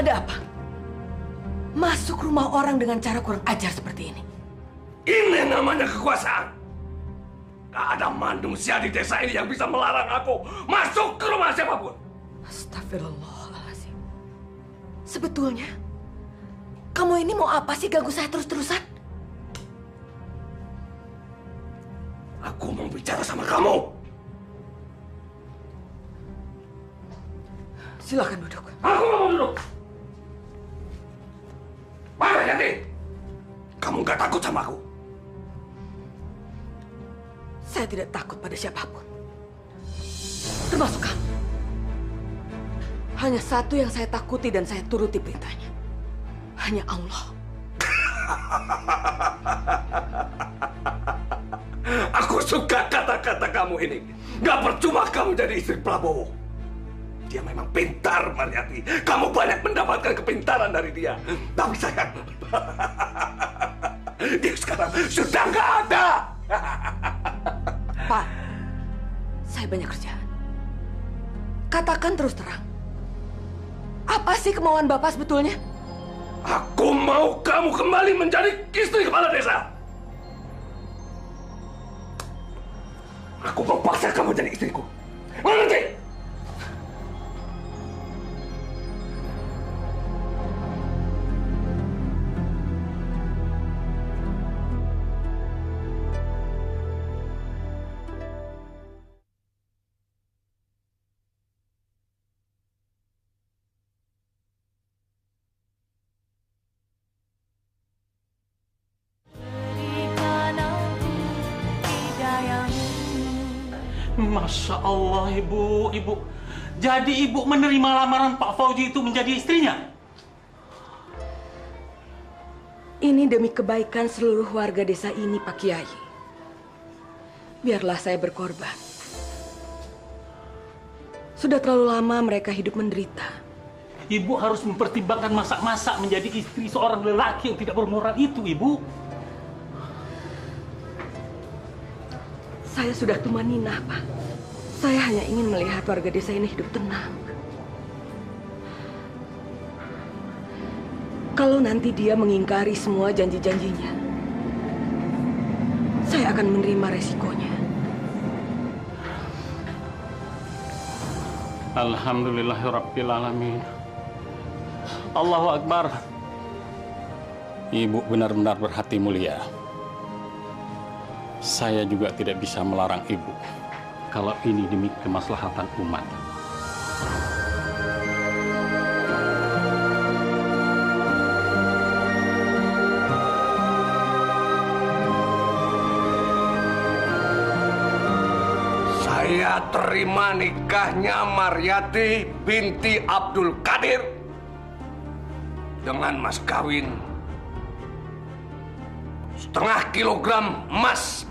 Ada apa? Masuk rumah orang dengan cara kurang ajar seperti ini. Ini namanya kekuasaan. Gak ada manusia di desa ini yang bisa melarang aku masuk ke rumah siapapun. Astagfirullahaladzim. Sebetulnya, kamu ini mau apa sih ganggu saya terus-terusan? Aku mau bicara sama kamu. Silakan duduk. Aku mau duduk. Mana Yanti? Kamu gak takut sama aku? Saya tidak takut pada siapapun. Termasuk kamu. Hanya satu yang saya takuti dan saya turuti perintahnya. Hanya Allah. Aku suka kata-kata kamu ini. Gak percuma kamu jadi istri Prabowo. Dia memang pintar, Mariati. Kamu banyak mendapatkan kepintaran dari dia. Tapi sayang, dia sekarang sudah nggak ada. Pak, saya banyak kerjaan. Katakan terus terang. Apa sih kemauan Bapak sebetulnya? Aku mau kamu kembali menjadi istri kepala desa. Aku mau paksa kamu jadi istriku. Mengerti? Masya Allah, Ibu. Jadi Ibu menerima lamaran Pak Fauzi itu menjadi istrinya? Ini demi kebaikan seluruh warga desa ini, Pak Kiai. Biarlah saya berkorban. Sudah terlalu lama mereka hidup menderita. Ibu harus mempertimbangkan masa-masa menjadi istri seorang lelaki yang tidak bermoral itu, Ibu. Saya sudah tumanina, Pak. Saya hanya ingin melihat warga desa ini hidup tenang. Kalau nanti dia mengingkari semua janji-janjinya, saya akan menerima resikonya. Alhamdulillahirrabbilalamin. Allahu Akbar. Ibu benar-benar berhati mulia. Saya juga tidak bisa melarang ibu kalau ini demi kemaslahatan umat. Saya terima nikahnya Maryati binti Abdul Qadir dengan mas kawin 0,5 kilogram emas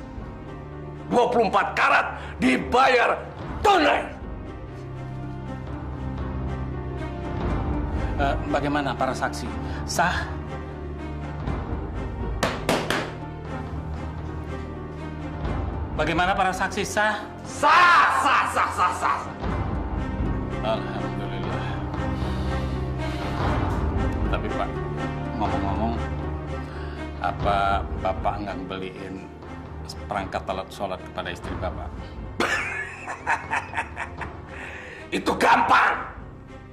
24 karat dibayar tunai. Bagaimana para saksi? Sah? Bagaimana para saksi? Sah? Sah. Alhamdulillah. Tapi Pak, ngomong-ngomong, apa Bapak nggak beliin perangkat alat sholat kepada istri Bapak? Itu gampang.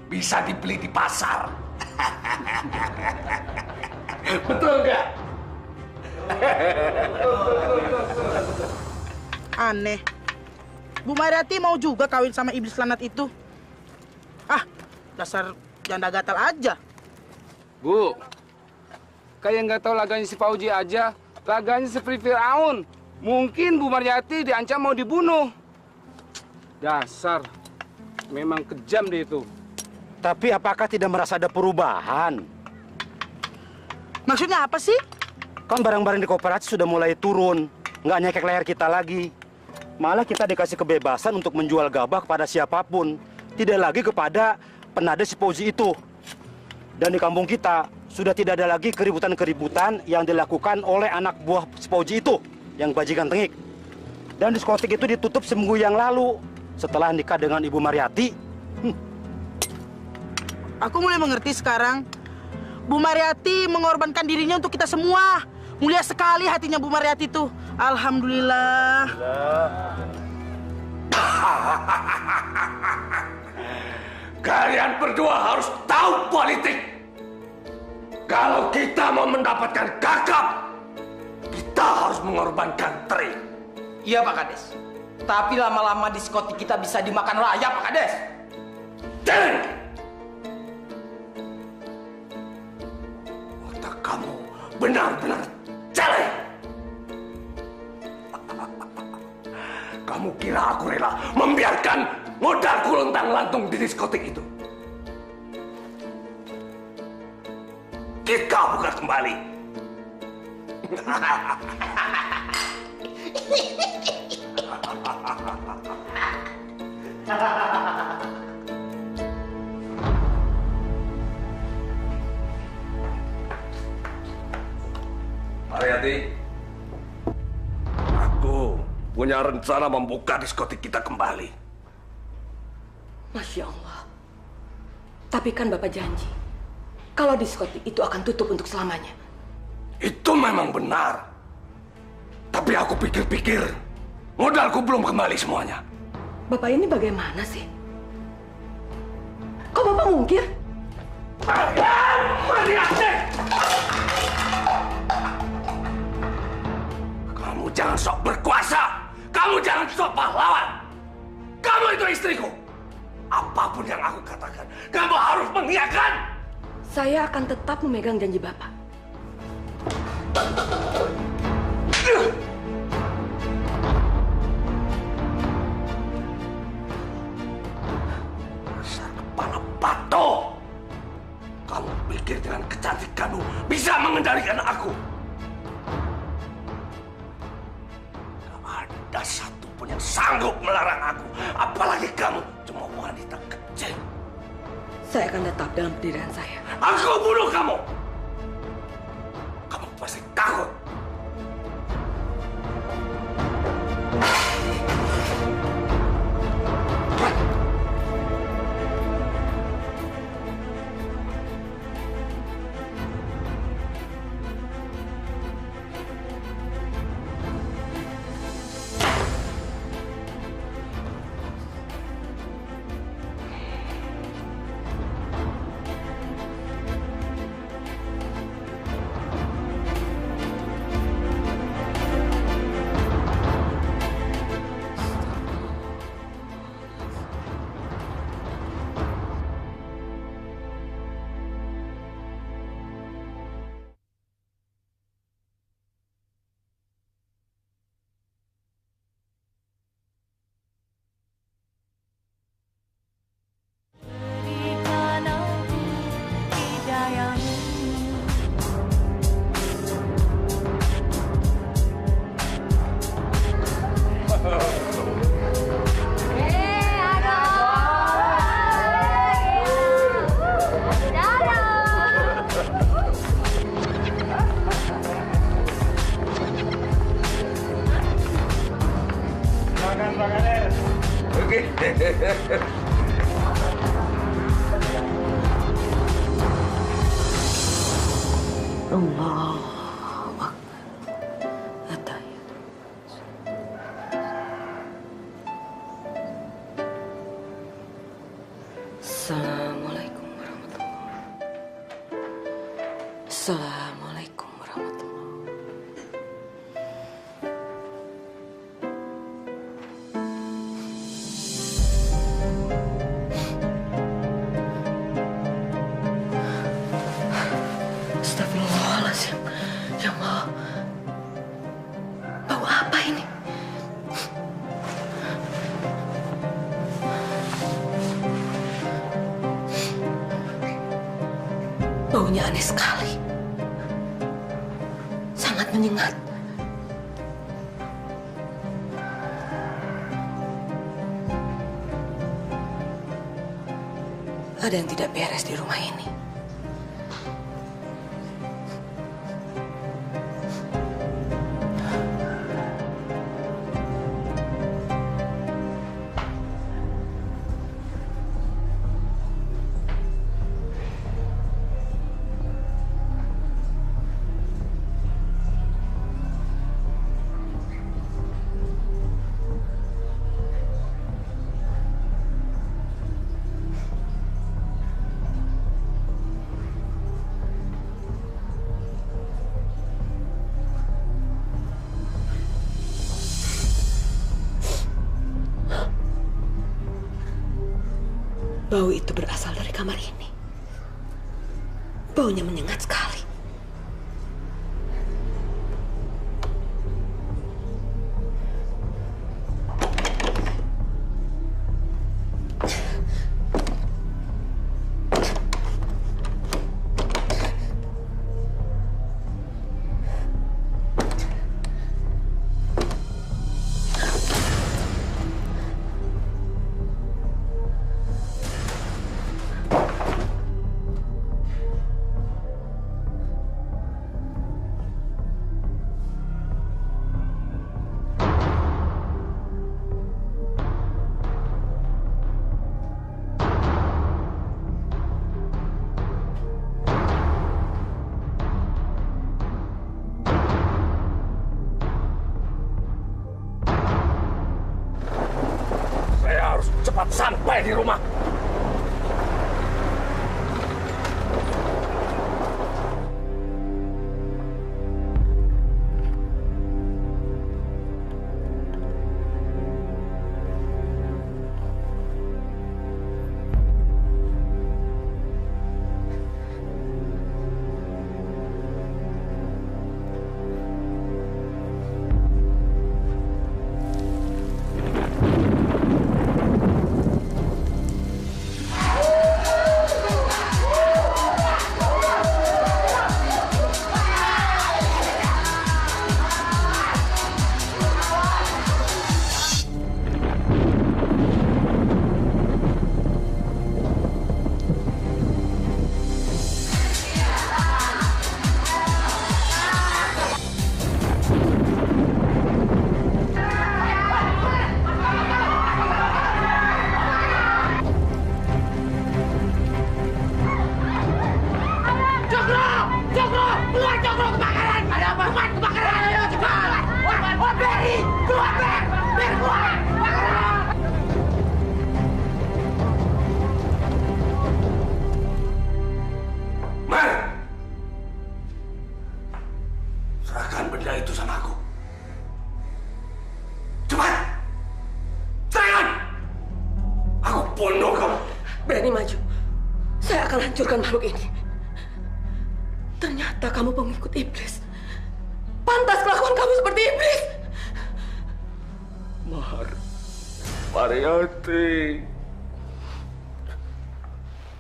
Bisa dibeli di pasar. Betul nggak? Aneh. Bu Maryati mau juga kawin sama iblis lanat itu. Ah, dasar janda gatal aja. Bu, kayak nggak tahu laganya si Fauji aja. Laganya seperti Fir'aun. Mungkin Bu Maryati diancam mau dibunuh. Dasar, memang kejam deh itu. Tapi apakah tidak merasa ada perubahan? Maksudnya apa sih? Kan barang-barang di koperasi sudah mulai turun. Nggak nyekek leher kita lagi. Malah kita dikasih kebebasan untuk menjual gabah kepada siapapun. Tidak lagi kepada penada si Fauzi itu. Dan di kampung kita sudah tidak ada lagi keributan-keributan yang dilakukan oleh anak buah si Fauzi itu, yang bajingan tengik. Dan diskotik itu ditutup seminggu yang lalu setelah nikah dengan Ibu Maryati. Aku mulai mengerti sekarang. Bu Maryati mengorbankan dirinya untuk kita semua. Mulia sekali hatinya Bu Maryati itu. Alhamdulillah. Kalian berdua harus tahu politik. Kalau kita mau mendapatkan kakap, kita harus mengorbankan Tri. Iya Pak Kades. Tapi lama-lama diskotik kita bisa dimakan rayap Pak Kades. Dan otak kamu benar-benar jelek. Kamu kira aku rela membiarkan modalku lontang-lantung di diskotik itu? Kita buka kembali. Maryati, aku punya rencana membuka diskotik kita kembali. Masya Allah. Tapi kan Bapak janji, kalau diskotik itu akan tutup untuk selamanya. Itu memang benar. Tapi aku pikir-pikir, modalku belum kembali semuanya. Bapak ini bagaimana sih? Kok Bapak mungkir? Maryati! Kamu jangan sok berkuasa. Kamu jangan sok pahlawan. Kamu itu istriku. Apapun yang aku katakan, kamu harus mengiyakan. Saya akan tetap memegang janji Bapak. Dasar kepala batu. Kamu pikir dengan kecantikanmu bisa mengendalikan aku? Gak ada satupun yang sanggup melarang aku. Apalagi kamu, cuma wanita kecil. Saya akan tetap dalam pendirian saya. Aku bunuh kamu. Kamu pasti takut. Pak Kades. Oke. Allah. Assalamualaikum warahmatullahi wabarakatuh. Assalamualaikum warahmatullahi wabarakatuh. Astagfirullahaladzim. Ya Allah. Bau apa ini? Baunya aneh sekali. Sangat menyengat. Ada yang tidak beres di rumah ini. Bau itu berasal dari kamar ini. Baunya menyengat sekali. Cepat sampai di rumah. Berani maju, saya akan hancurkan makhluk ini. Ternyata kamu pengikut iblis. Pantas kelakuan kamu seperti iblis. Mariati,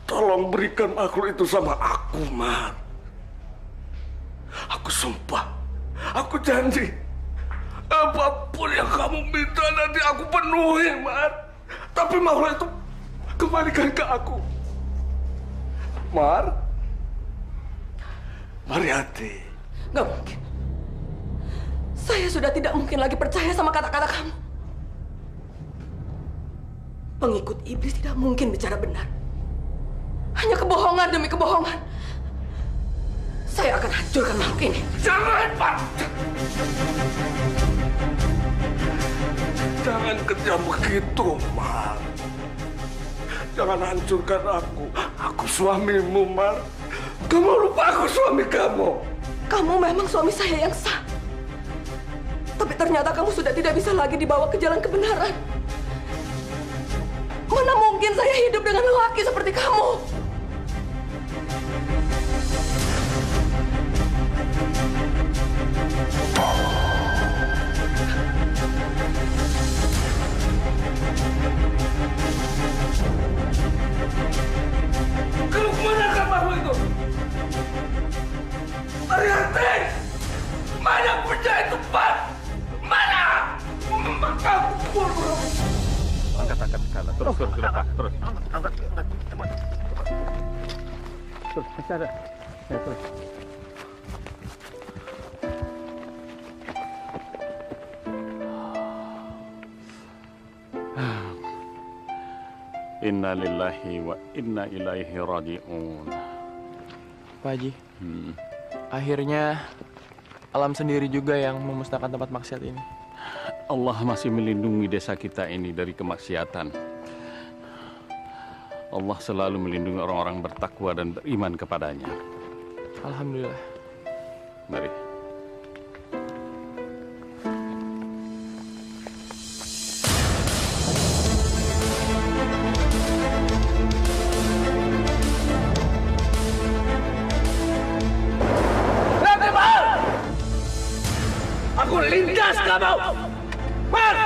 tolong berikan makhluk itu sama aku, Mar. Aku sumpah, aku janji, apapun yang kamu minta nanti aku penuhi, Mar. Tapi makhluk itu kembalikan ke aku, Mar. Mariati. Gak mungkin. Saya sudah tidak mungkin lagi percaya sama kata-kata kamu. Pengikut iblis tidak mungkin bicara benar. Hanya kebohongan demi kebohongan. Saya akan hancurkan makhluk ini. Jangan, Pak! Jangan kejam begitu, Mar. Jangan hancurkan aku. Aku suamimu, Mar. Kamu lupa aku suami kamu. Kamu memang suami saya yang sah. Tapi ternyata kamu sudah tidak bisa lagi dibawa ke jalan kebenaran. Mana mungkin saya hidup dengan lelaki seperti kamu? Kalau kemana kamu itu? Mariati! Mana penjahit itu, Pak? Mana? Kamu Angkat skala. Terus, Pak. Terus. Angkat. Terus, masih ada. Ya, terus. Inna lillahi wa inna ilaihi raji'un. Pak Haji, akhirnya alam sendiri juga yang memusnahkan tempat maksiat ini. Allah masih melindungi desa kita ini dari kemaksiatan. Allah selalu melindungi orang-orang bertakwa dan beriman kepadanya. Alhamdulillah. Mari. Aku lindas kamu! Mar!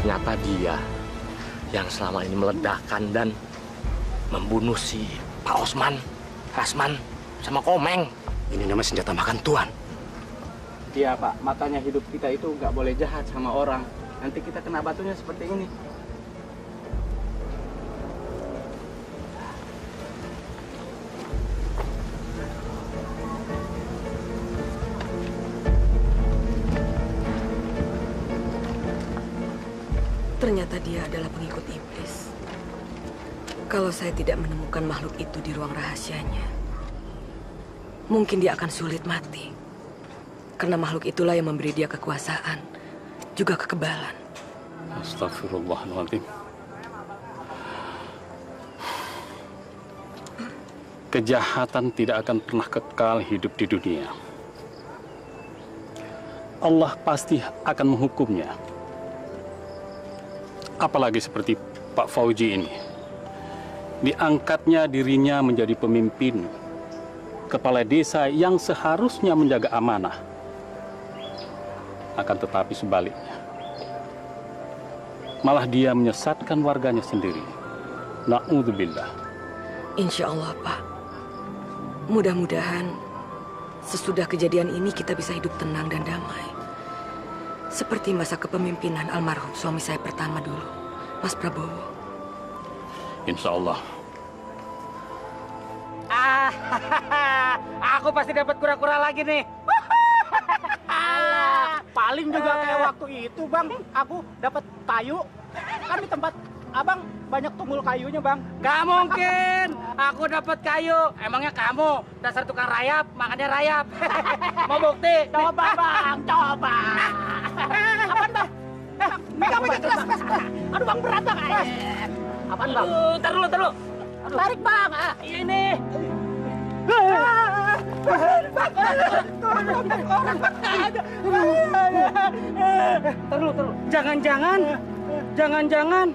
Ternyata dia yang selama ini meledakkan dan membunuh si Pak Osman, Rasman, sama Komeng. Ini namanya senjata makan tuan. Iya Pak, makanya hidup kita itu nggak boleh jahat sama orang. Nanti kita kena batunya seperti ini. Ternyata dia adalah pengikut iblis. Kalau saya tidak menemukan makhluk itu di ruang rahasianya, mungkin dia akan sulit mati. Karena makhluk itulah yang memberi dia kekuasaan, juga kekebalan. Astagfirullahaladzim. Kejahatan tidak akan pernah kekal hidup di dunia. Allah pasti akan menghukumnya. Apalagi seperti Pak Fauji ini. Diangkatnya dirinya menjadi pemimpin, kepala desa yang seharusnya menjaga amanah. Akan tetapi sebaliknya. Malah dia menyesatkan warganya sendiri. Na'udzubillah. Insya Allah, Pak. Mudah-mudahan sesudah kejadian ini kita bisa hidup tenang dan damai. Seperti masa kepemimpinan almarhum suami saya pertama dulu, Mas Prabowo. Insya Allah. Aku pasti dapat kura-kura lagi nih. Alah, paling juga kayak waktu itu Bang, aku dapat kayu kan di tempat abang banyak tunggul kayunya, Bang. Gak mungkin. Aku dapat kayu. Emangnya kamu dasar tukang rayap, makannya rayap. Mau bukti? Coba, Bang. Coba. Apaan, Bang? Megang jelas. Aduh, Bang, berat, Bang. Apaan, Bang? Taruh dulu. Tarik, Bang. Ini. Taruh. Jangan-jangan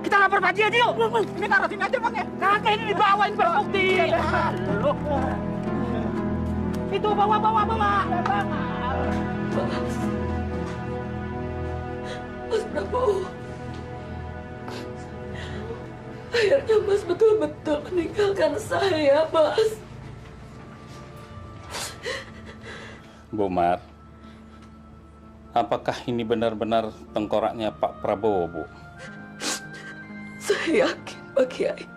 kita lapor Pak Haji aja yuk. Ini taruh sini aja, Bang, ya. Kagak, ini dibawain berbukti. Itu bawa, Mak. Mas Prabowo, akhirnya Mas betul-betul meninggalkan saya, Mas. Bu Mar, apakah ini benar-benar tengkoraknya Pak Prabowo, Bu? Saya yakin, Pak Kiai,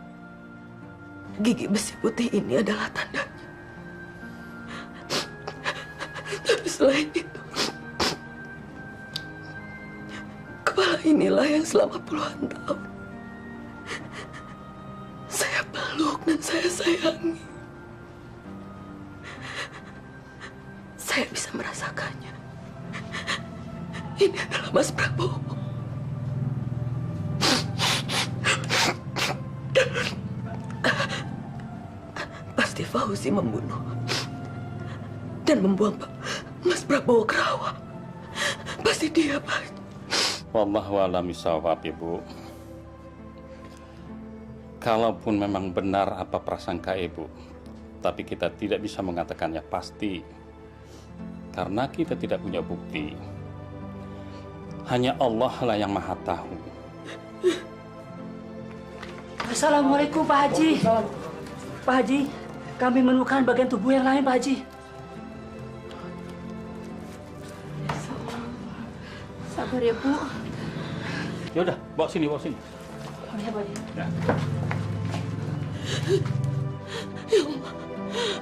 gigi besi putih ini adalah tandanya. Tapi selain itu, kepala inilah yang selama puluhan tahun saya peluk dan saya sayangi. Saya bisa merasakannya. Ini adalah Mas Prabowo. Pasti Fauzi membunuh dan membuang Mas Prabowo ke rawa. Pasti dia, Pak. Wallahu a'lam bishawab, Ibu. Kalaupun memang benar apa prasangka Ibu, tapi kita tidak bisa mengatakannya pasti karena kita tidak punya bukti. Hanya Allah lah yang Maha Tahu. Assalamualaikum, Pak Haji. Pak Haji, kami menemukan bagian tubuh yang lain, Pak Haji. Sabar ya, Bu. Ya udah, bawa sini. Ya, Pak Haji. Ya. Ya Allah,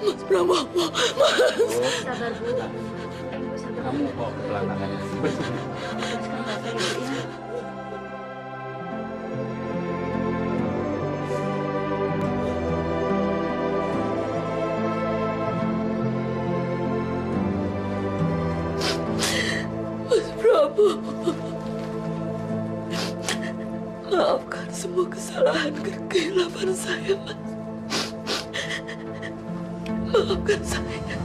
Mas Prabowo, Mas. Sabar, Bu. Ibu sabar. Kamu bawa ke belakang aja. Mas Prabowo, maafkan semua kesalahan kehilapan saya, Mas. Maafkan saya.